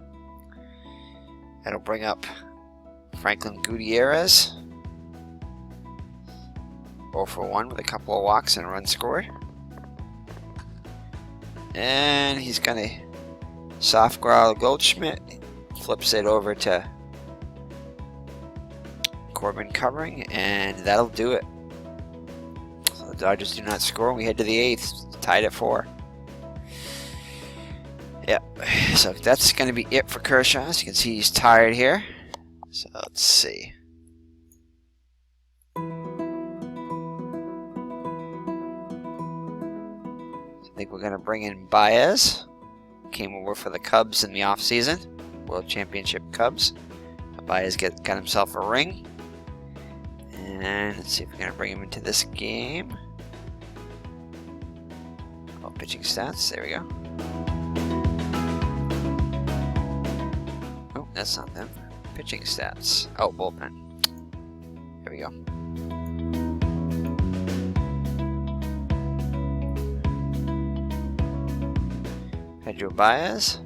That'll bring up Franklin Gutierrez. 0 for 1 with a couple of walks and a run scored. And he's going to soft growl Goldschmidt. Flips it over to Corbin covering, and that'll do it. So the Dodgers do not score, and we head to the 8th, tied at 4. Yep, so that's going to be it for Kershaw. As you can see, he's tired here. So let's see. I think we're going to bring in Baez. Came over for the Cubs in the offseason. World Championship Cubs. Baez got himself a ring. And let's see if we're going to bring him into this game. Oh, pitching stats. There we go. Oh, that's not them. Pitching stats. Oh, bullpen. There we go. Pedro Baez.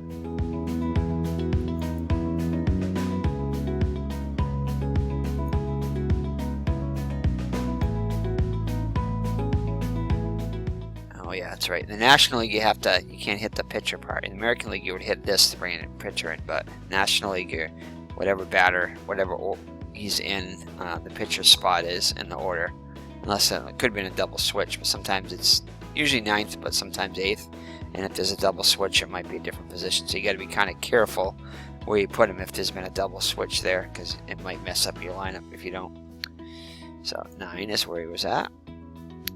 Oh yeah, that's right. In the National League, you can't hit the pitcher part. In the American League, you would hit this to bring in a pitcher in, but National League, whatever batter, whatever he's in, the pitcher's spot is in the order. Unless it could have been a double switch, but sometimes it's usually 9th, but sometimes 8th. And if there's a double switch, it might be a different position. So you got to be kind of careful where you put him if there's been a double switch there, because it might mess up your lineup if you don't. So 9 is where he was at.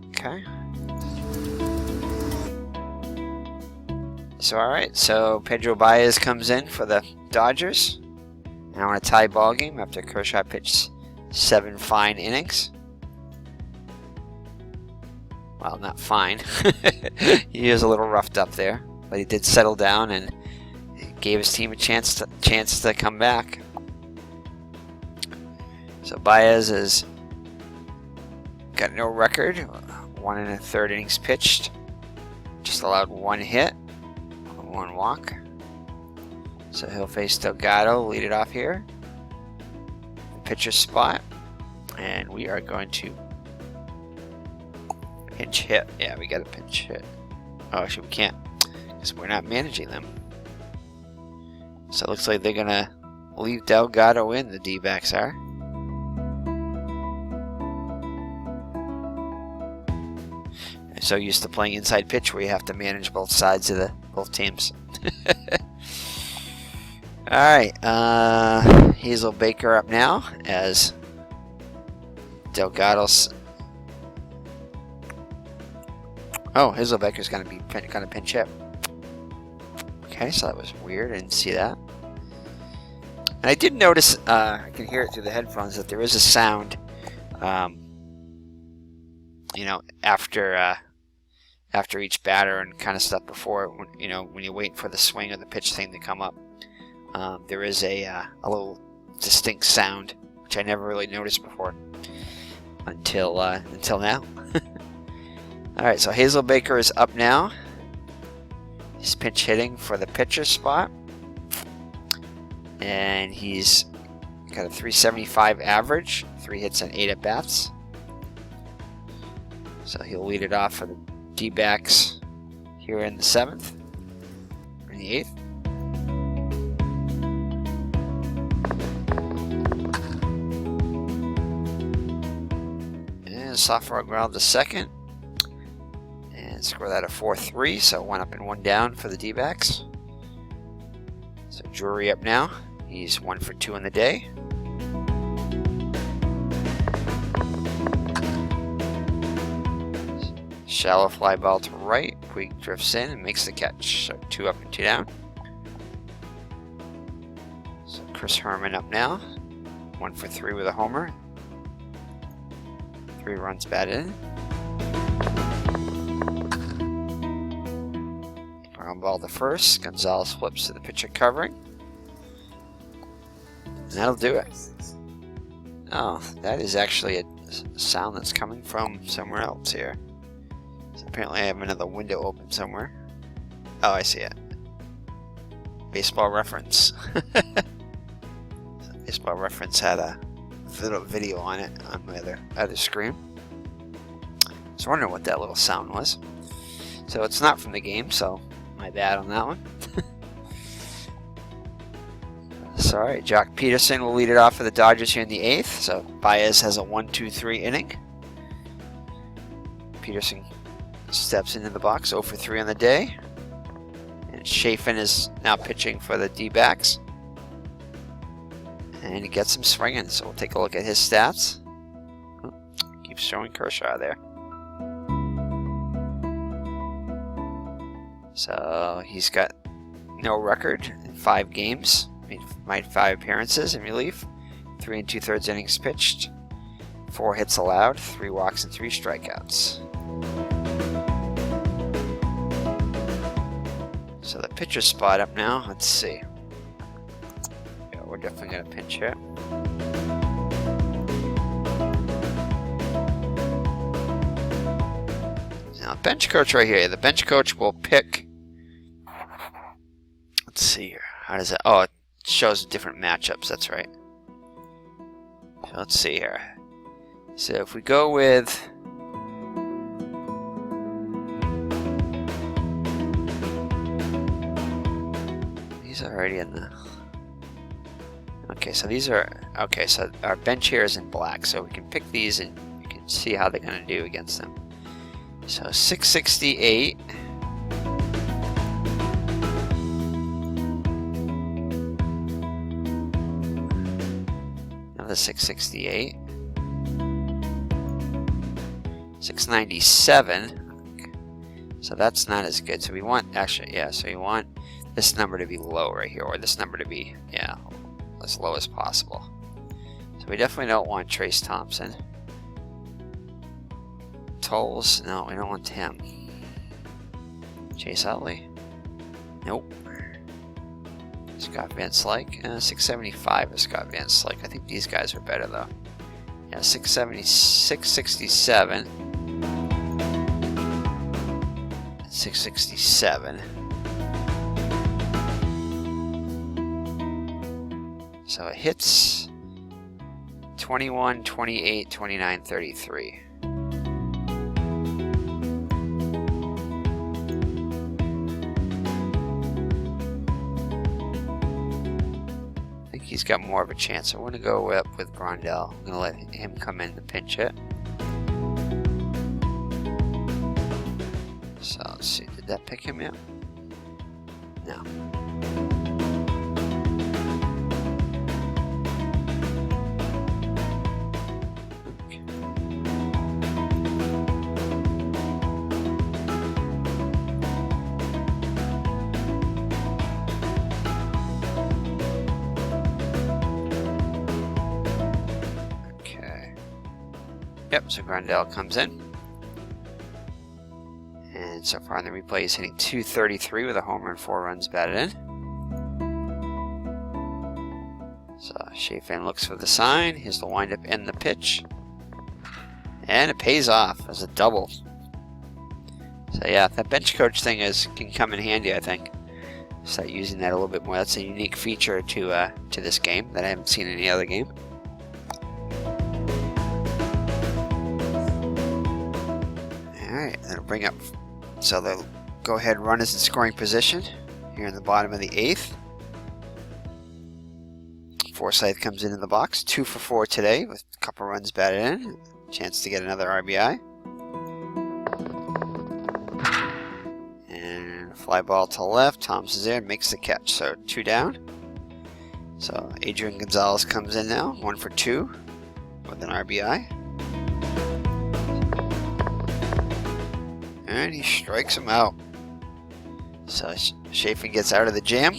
Okay. So alright, so Pedro Baez comes in for the Dodgers. Now in a tie ball game after Kershaw pitched 7 fine innings. Well, not fine. He was a little roughed up there, but he did settle down and gave his team a chance to come back. So Baez has got no record. 1 1/3 innings pitched. Just allowed 1 hit, 1 walk. So he'll face Delgado, lead it off here. The pitcher's spot. And we are going to pinch hit. Yeah, we got a pinch hit. Oh, actually we can't, because we're not managing them. So it looks like they're going to leave Delgado in, the D-backs are. I'm so used to playing inside pitch where you have to manage both sides of both teams. Alright, Hazel Baker up now as Delgado's. Oh, Hazel Baker's going to be pinch hit. Okay, so that was weird. I didn't see that. And I did notice, I can hear it through the headphones, that there is a sound, you know, after each batter and kind of stuff before, you know, when you're waiting for the swing or the pitch thing to come up. There is a little distinct sound, which I never really noticed before until now. Alright, so Hazel Baker is up now. He's pinch hitting for the pitcher spot. And he's got a 375 average, 3 hits and 8 at-bats. So he'll lead it off for the D-backs here in the 7th, or in the 8th. And sophomore ground to second. And score that a 4-3, so 1 up and 1 down for the D-backs. So Drury up now. He's 1 for 2 in the day. Shallow fly ball to right. Puig drifts in and makes the catch. So 2 up and 2 down. So Chris Harmon up now. 1 for 3 with a homer. 3 runs batted in. Ground ball to first. Gonzalez flips to the pitcher covering. And that'll do it. Oh, that is actually a sound that's coming from somewhere else here. So apparently I have another window open somewhere. Oh, I see it. Baseball Reference. So Baseball Reference had a little video on it on my other screen. I was wondering what that little sound was. So it's not from the game, so my bad on that one. So, alright, Jock Peterson will lead it off for the Dodgers here in the 8th. So Baez has a 1-2-3 inning. Peterson steps into the box, 0 for 3 on the day. And Chafin is now pitching for the D-backs. And he gets him swinging, so we'll take a look at his stats. Oh, keeps showing Kershaw there. So he's got no record in 5 games. Made 5 appearances in relief, 3 2/3 innings pitched, 4 hits allowed, 3 walks and 3 strikeouts. So the pitcher spot up now, let's see. Yeah, we're definitely going to pinch hit. Now bench coach right here, the bench coach will pick, let's see here, how does that, oh, it shows different matchups, that's right. So let's see here. So if we go with these are already in the okay, so these are okay, so our bench here is in black, so we can pick these and you can see how they're gonna do against them. So 668. The 668, 697, so that's not as good. So we want, actually, yeah, so you want this number to be low right here, or this number to be, yeah, as low as possible. So we definitely don't want Trace Thompson. Tolles, no, we don't want him. Chase Utley, nope. Scott Van Slyke, 675 is Scott Van Slyke. I think these guys are better though. Yeah, 670, 667, 667. So it hits 21, 28, 29, 33. I think he's got more of a chance. I'm going to go up with Grandel. I'm going to let him come in to pinch hit. So let's see, did that pick him yet? No. Okay. Yep, so Grandel comes in. And so far in the replay, he's hitting .233 with a homer and 4 runs batted in. So Chafin looks for the sign. Here's the windup and the pitch. And it pays off as a double. So yeah, that bench coach thing can come in handy, I think. Start using that a little bit more. That's a unique feature to this game that I haven't seen in any other game. Alright, that'll bring up... So the go-ahead run is in scoring position here in the bottom of the 8th. Forsythe comes in the box, 2 for 4 today with a couple runs batted in. Chance to get another RBI. And fly ball to left. Thompson's there, makes the catch. So 2 down. So Adrian Gonzalez comes in now, 1 for 2 with an RBI. And he strikes him out. So Chafin gets out of the jam.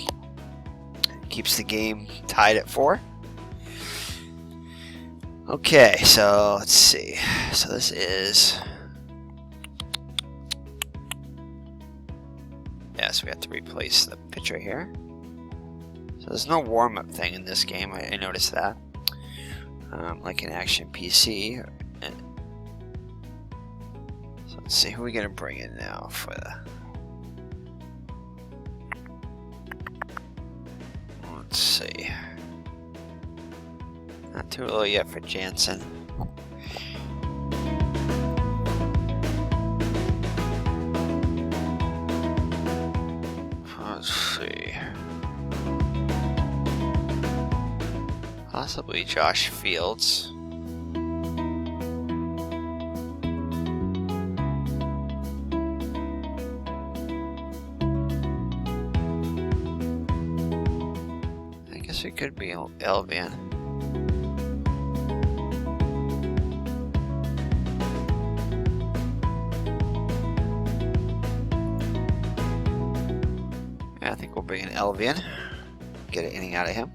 Keeps the game tied at 4. Okay, so let's see. So this is... Yeah, so we have to replace the pitcher here. So there's no warm-up thing in this game. I noticed that. Like in Action PC. So let's see, who are we going to bring in now for the... Let's see. Not too early yet for Jansen. Let's see. Possibly Josh Fields. It could be Elvian. Yeah, I think we'll bring in Elvian. Get an inning out of him.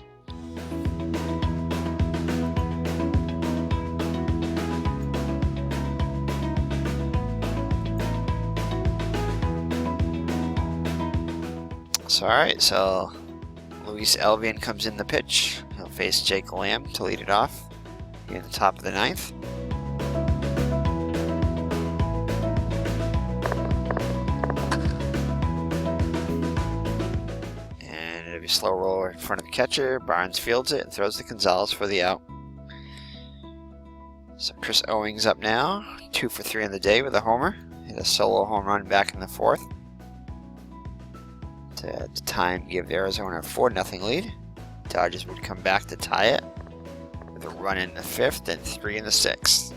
So, alright, so Luis Elvian comes in the pitch. He'll face Jake Lamb to lead it off here in the top of the 9th. And it'll be a slow roller in front of the catcher. Barnes fields it and throws to Gonzalez for the out. So Chris Owings up now. 2 for 3 on the day with a homer. Hit a solo home run back in the 4th. To time give Arizona a 4-0 lead. Dodgers would come back to tie it with a run in the 5th and 3 in the 6th.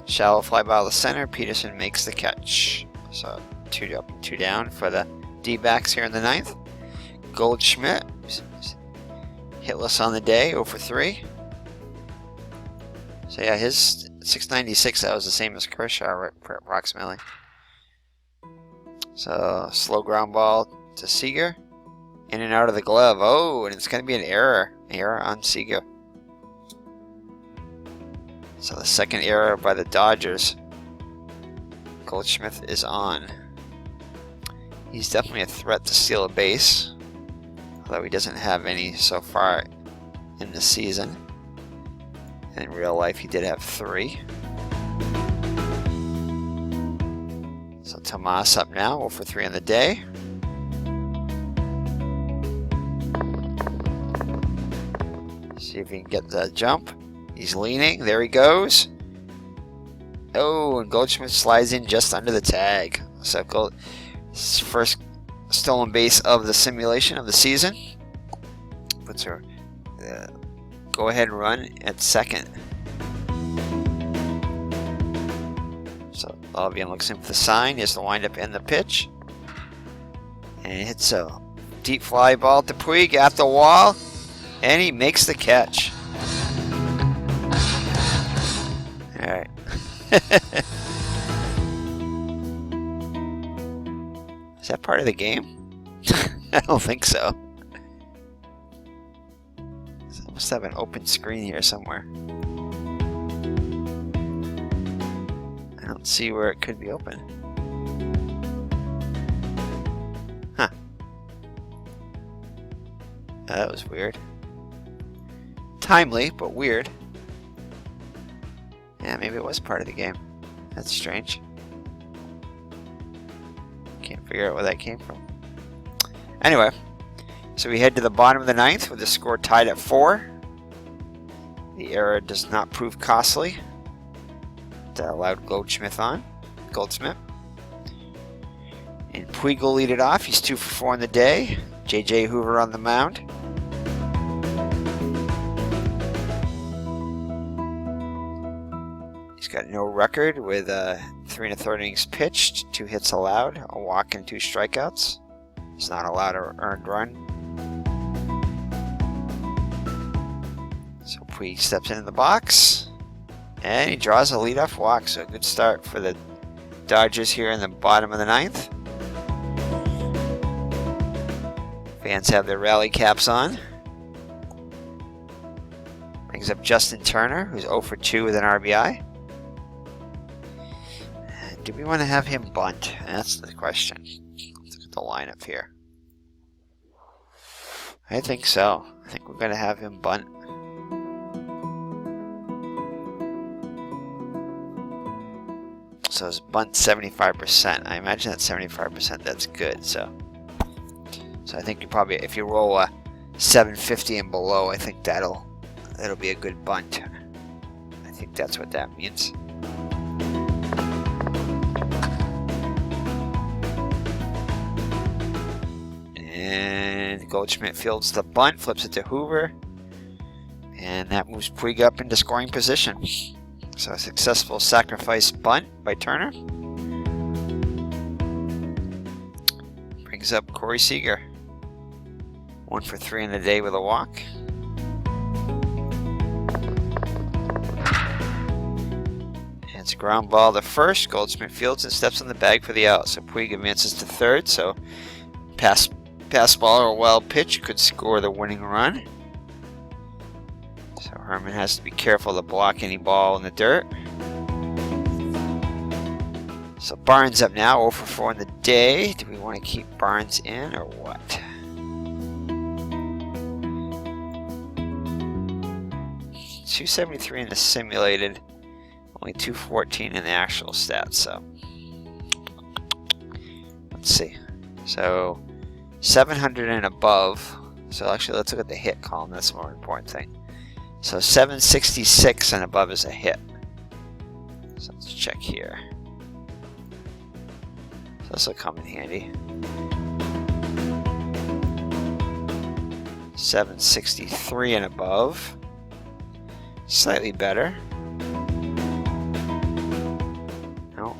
Shallow fly ball to center. Peterson makes the catch. So 2 up, 2 down for the D-backs here in the 9th. Goldschmidt hitless on the day, 0 for 3. So yeah, his 696, that was the same as Kershaw approximately. So slow ground ball to Seager. In and out of the glove. Oh, and it's going to be an error. Error on Seager. So the second error by the Dodgers. Goldschmidt is on. He's definitely a threat to steal a base. Although he doesn't have any so far in the season. And in real life he did have 3. So Tomas up now, 0 for 3 on the day. See if he can get the jump. He's leaning. There he goes. Oh, and Goldschmidt slides in just under the tag. So first stolen base of the simulation of the season. Puts her go-ahead run at second. So Albion looks in for the sign. Here's the windup and the pitch. And it hits a deep fly ball to Puig at the wall. And he makes the catch. Alright. Is that part of the game? I don't think so. I must have an open screen here somewhere. I don't see where it could be open. Huh. That was weird. Timely, but weird. Yeah, maybe it was part of the game. That's strange. Can't figure out where that came from. Anyway, so we head to the bottom of the ninth with the score tied at 4. The error does not prove costly. That allowed Goldsmith. And Puig will lead it off. He's 2 for 4 on the day. J.J. Hoover on the mound. He's got no record with 3 1/3 innings pitched, 2 hits allowed, a walk and 2 strikeouts. He's not allowed an earned run. So Puig steps into the box, and he draws a leadoff walk. So a good start for the Dodgers here in the bottom of the ninth. Fans have their rally caps on. Brings up Justin Turner, who's 0 for 2 with an RBI. Do we want to have him bunt? That's the question. Let's look at the lineup here. I think so. I think we're going to have him bunt. So it's bunt 75%. I imagine that 75%, that's good. So I think you probably, if you roll a 750 and below, I think that'll be a good bunt. I think that's what that means. And Goldschmidt fields the bunt, flips it to Hoover, and that moves Puig up into scoring position. So a successful sacrifice bunt by Turner. Brings up Corey Seager. 1 for 3 in the day with a walk. And it's a ground ball to first. Goldschmidt fields and steps on the bag for the out. So Puig advances to third. So pass ball or a wild pitch could score the winning run. So Harmon has to be careful to block any ball in the dirt. So Barnes up now, 0 for 4 in the day. Do we want to keep Barnes in or what? .273 in the simulated, only .214 in the actual stats. So let's see. So 700 and above. So actually, let's look at the hit column. That's the more important thing. So 766 and above is a hit. So let's check here. So this will come in handy. 763 and above. Slightly better. No.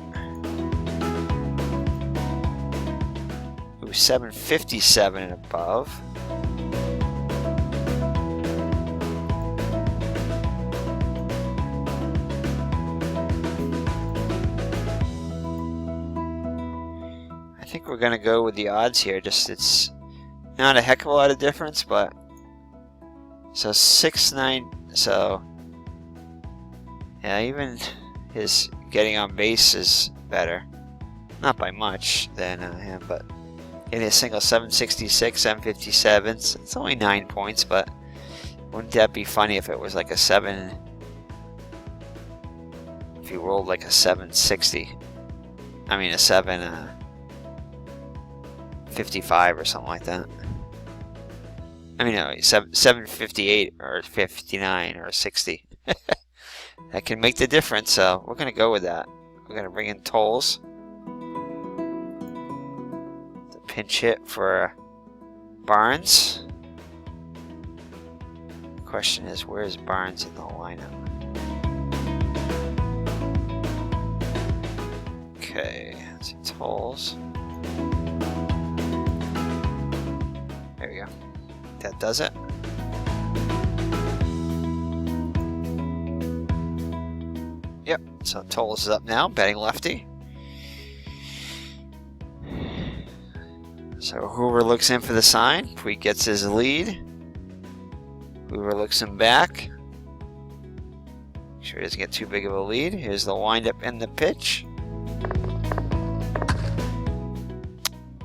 Ooh, 757 and above. I think we're going to go with the odds here. Just it's not a heck of a lot of difference, but so 6'9", so yeah, even his getting on base is better. Not by much than him, but in his single 766, 757, it's only 9 points, but wouldn't that be funny if it was like a 7, if he rolled like a 760, I mean a 755 or something like that. I mean, no, 758 or 59 or 60. That can make the difference, so we're going to go with that. We're going to bring in Tolles. The pinch hit for Barnes. The question is, where is Barnes in the lineup? Okay, let's see, Tolles. There we go. That does it. Yep, so Tolles is up now, batting lefty. So Hoover looks in for the sign. Puig gets his lead. Hoover looks him back. Make sure he doesn't get too big of a lead. Here's the windup and the pitch.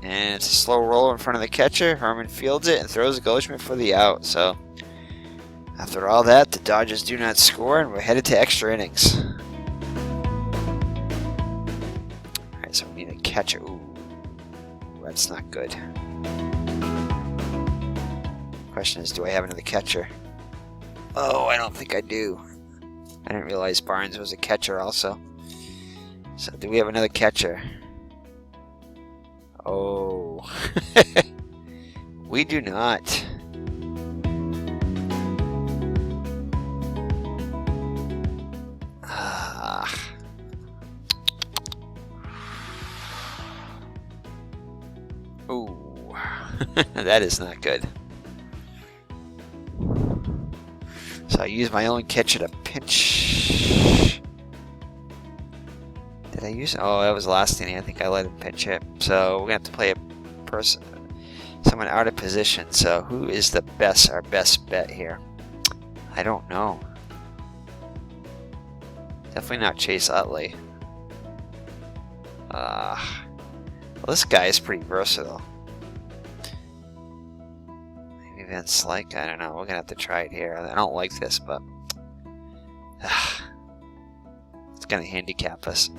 And it's a slow roll in front of the catcher. Harmon fields it and throws Goldschmidt for the out. So after all that, the Dodgers do not score, and we're headed to extra innings. Alright, so we need a catcher. Ooh, that's not good. Question is, do I have another catcher? Oh, I don't think I do. I didn't realize Barnes was a catcher also. So do we have another catcher? Oh, we do not. Ooh, that is not good. So I use my own catcher to pinch. Did I use? Oh, that was last inning. I think I let him pinch hit. So we're gonna have to play someone out of position. So who is our best bet here? I don't know. Definitely not Chase Utley. Well, this guy is pretty versatile. Maybe Van Slyke. I don't know. We're gonna have to try it here. I don't like this, but it's gonna handicap us.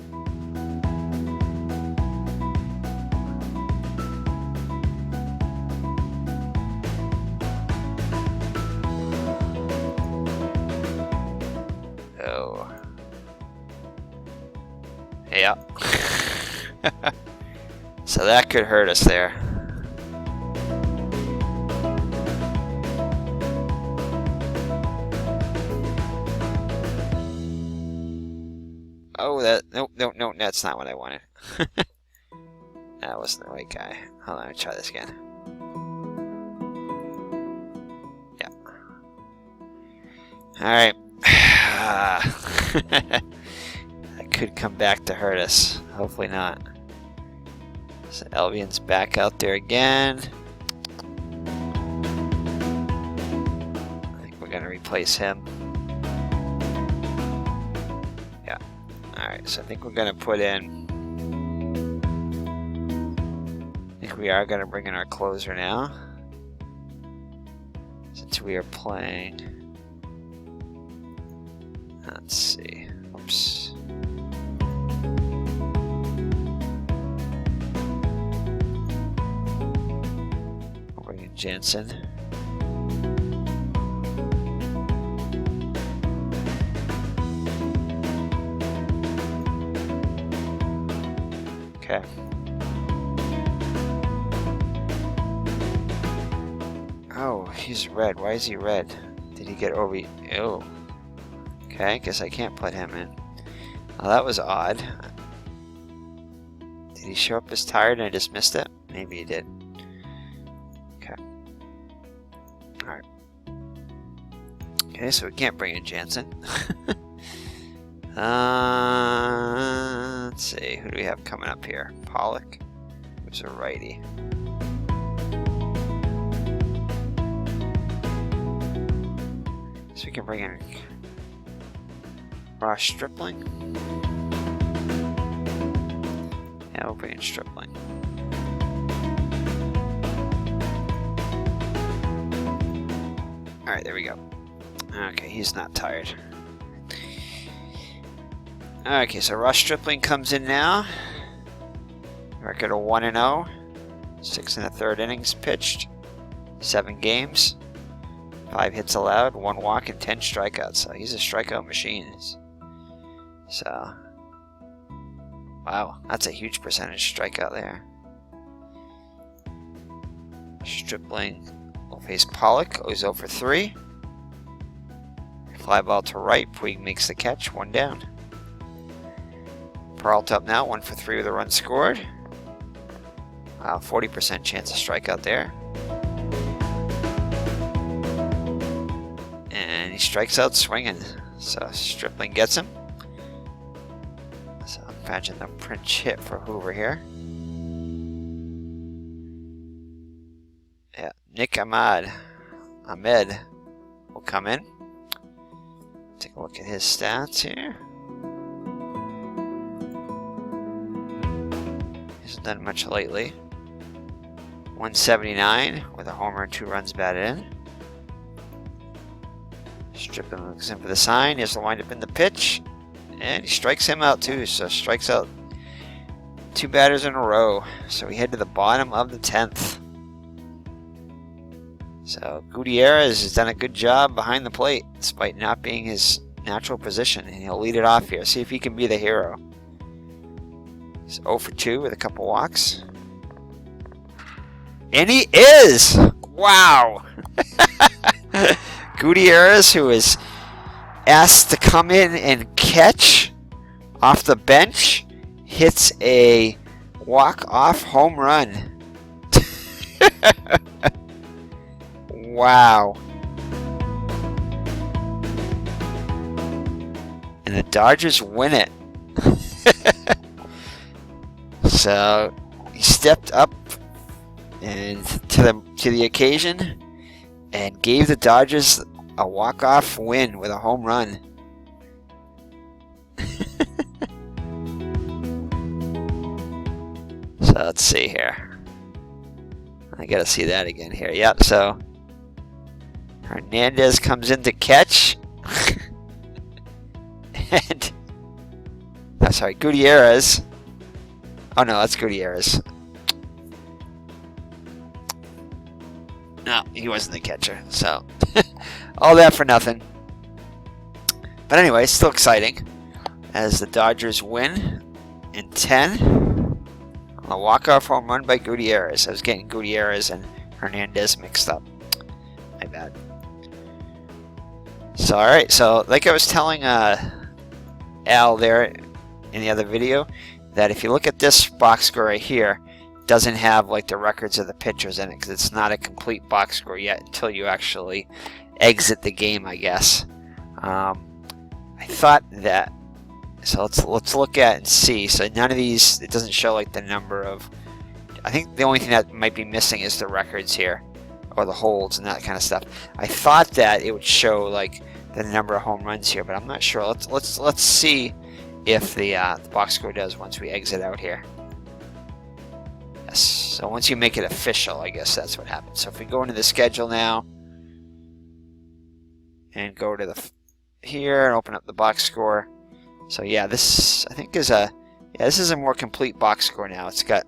Oh. Yeah. So that could hurt us there. Oh, no, that's not what I wanted. That wasn't the right guy. Hold on, let me try this again. Yeah. Alright. That could come back to hurt us. Hopefully not. So Elvian's back out there again. I think we're gonna replace him. Yeah. Alright, so I think we're gonna put in. I think we are gonna bring in our closer now. Since we are playing. Let's see. Oops. We'll bring in Jansen. Okay. Oh, he's red. Why is he red? Did he get over? Oh. Okay, I guess I can't put him in. Oh, that was odd. Did he show up as tired and I just missed it? Maybe he did. Okay. Alright. Okay, so we can't bring in Jansen. Let's see. Who do we have coming up here? Pollock. Who's a righty? So we can bring in Ross Stripling. Yeah, we'll bring in Stripling. Alright, there we go. Okay, he's not tired. Okay, so Ross Stripling comes in now. Record of 1-0. 6 1/3 innings pitched. 7 games. 5 hits allowed, 1 walk, and 10 strikeouts. So he's a strikeout machine. So, wow, that's a huge percentage strikeout there. Stripling will face Pollock. Oh, he's 0 for 3. Fly ball to right. Puig makes the catch. 1 down. Peralta up now. 1 for 3 with a run scored. Wow, 40% chance of strikeout there. And he strikes out swinging. So Stripling gets him. So imagine the pinch hit for Hoover here. Yeah, Nick Ahmed will come in. Take a look at his stats here. Hasn't done much lately. 179 with a homer and 2 runs batted in. Stripling looks in for the sign. He has to wind up in the pitch. And he strikes him out too. So strikes out 2 batters in a row. So we head to the bottom of the 10th. So Gutierrez has done a good job behind the plate, despite not being his natural position, and he'll lead it off here. See if he can be the hero. He's 0 for 2 with a couple walks. And he is! Wow! Gutierrez, who is asked to come in and catch off the bench, hits a walk-off home run. Wow. And the Dodgers win it. So he stepped up and to the occasion and gave the Dodgers a walk-off win with a home run. So let's see here. I gotta see that again here. Yep, so Hernandez comes in to catch. And oh, sorry, Gutierrez. Oh no, that's Gutierrez. No, he wasn't the catcher. So all that for nothing. But anyway, still exciting as the Dodgers win in 10 on a walk-off home run by Gutierrez. I was getting Gutierrez and Hernandez mixed up. My bad. So alright, so like I was telling Al there in the other video, that if you look at this box score right here, it doesn't have like the records of the pitchers in it because it's not a complete box score yet until you actually exit the game, I guess. I thought that, so let's look at and see. So none of these, it doesn't show like the number of, I think the only thing that might be missing is the records here, or the holds and that kind of stuff. I thought that it would show like the number of home runs here, but I'm not sure. Let's see if the box score does once we exit out here. Yes. So once you make it official, I guess that's what happens. So if we go into the schedule now and go to the here and open up the box score. So yeah, this I think is this is a more complete box score now. It's got,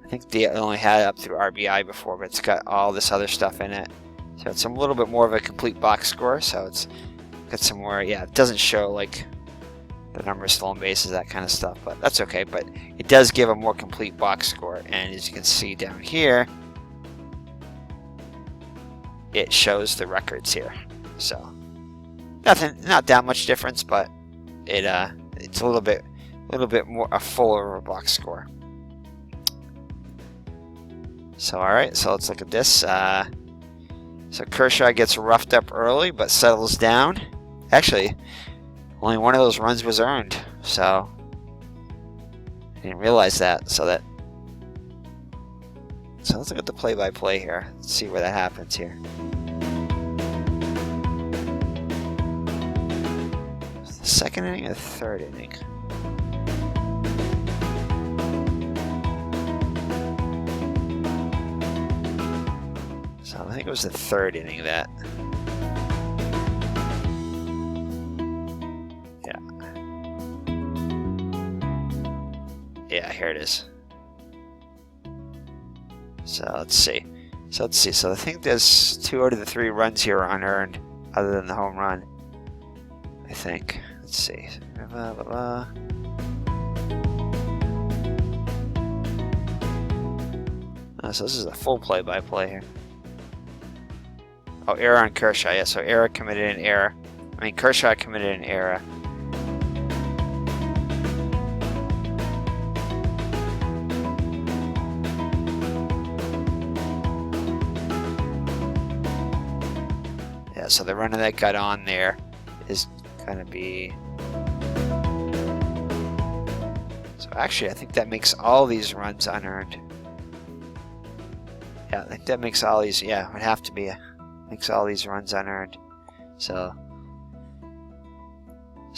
I think they only had it up through RBI before, but it's got all this other stuff in it. So it's a little bit more of a complete box score. So it's got some more, yeah, it doesn't show like the number of stolen bases, that kind of stuff, but that's okay. But it does give a more complete box score, and as you can see down here, it shows the records here. So not that much difference, but it's a little bit more a fuller box score. So alright, so let's look at this. So Kershaw gets roughed up early but settles down. Actually, only one of those runs was earned, so I didn't realize that. So let's look at the play-by-play here. Let's see where that happens here. The second inning or the third inning? So I think it was the third inning of that. Yeah, here it is. So let's see. So let's see. So I think there's 2 out of the 3 runs here are unearned, other than the home run. I think. Let's see. Blah, blah, blah. So this is a full play-by-play here. Oh, error on Kershaw. Yeah, so error committed an error. I mean, Kershaw committed an error. Yeah, so the runner that got on there is going to be... So actually, I think that makes all these runs unearned. Yeah, I think that makes all these... Yeah, it would have to be... Makes all these runs unearned. So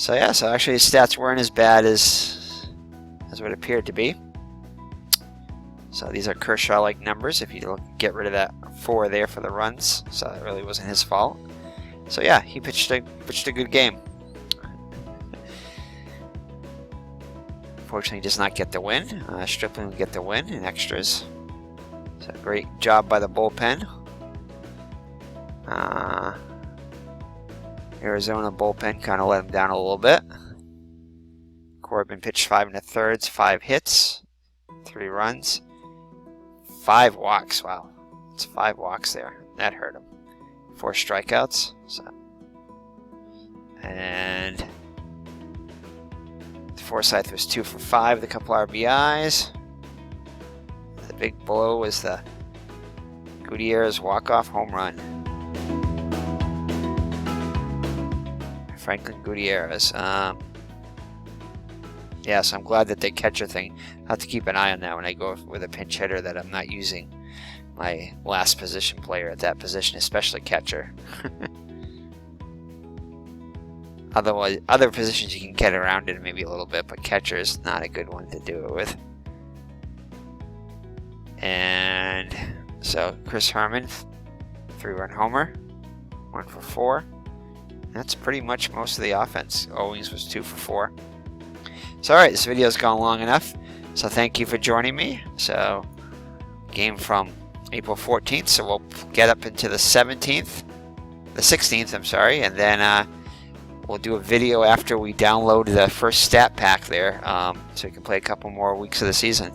yeah, so actually his stats weren't as bad as what it appeared to be. So these are Kershaw-like numbers if you get rid of that 4 there for the runs. So it really wasn't his fault. So yeah, he pitched a good game. Unfortunately, he does not get the win. Stripling will get the win in extras. So great job by the bullpen. Arizona bullpen kind of let him down a little bit. Corbin pitched 5 1/3, 5 hits, 3 runs, 5 walks. Wow, it's 5 walks there. That hurt him. 4 strikeouts. So. And Forsythe was 2 for 5 with a couple RBIs. The big blow was the Gutierrez walk-off home run. Franklin Gutierrez. Yeah, so I'm glad that the catcher thing. I'll have to keep an eye on that when I go with a pinch hitter, that I'm not using my last position player at that position, especially catcher. Otherwise, other positions you can get around it maybe a little bit, but catcher is not a good one to do it with. And so Chris Harmon, 3-run homer, 1 for 4. That's pretty much most of the offense. Owings was 2 for 4. So alright, this video's gone long enough. So thank you for joining me. So game from April 14th. So we'll get up into the 16th, I'm sorry, and then we'll do a video after we download the first stat pack there, so we can play a couple more weeks of the season.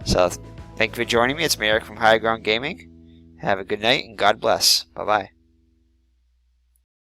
So thank you for joining me. It's Eric from High Ground Gaming. Have a good night and God bless. Bye bye.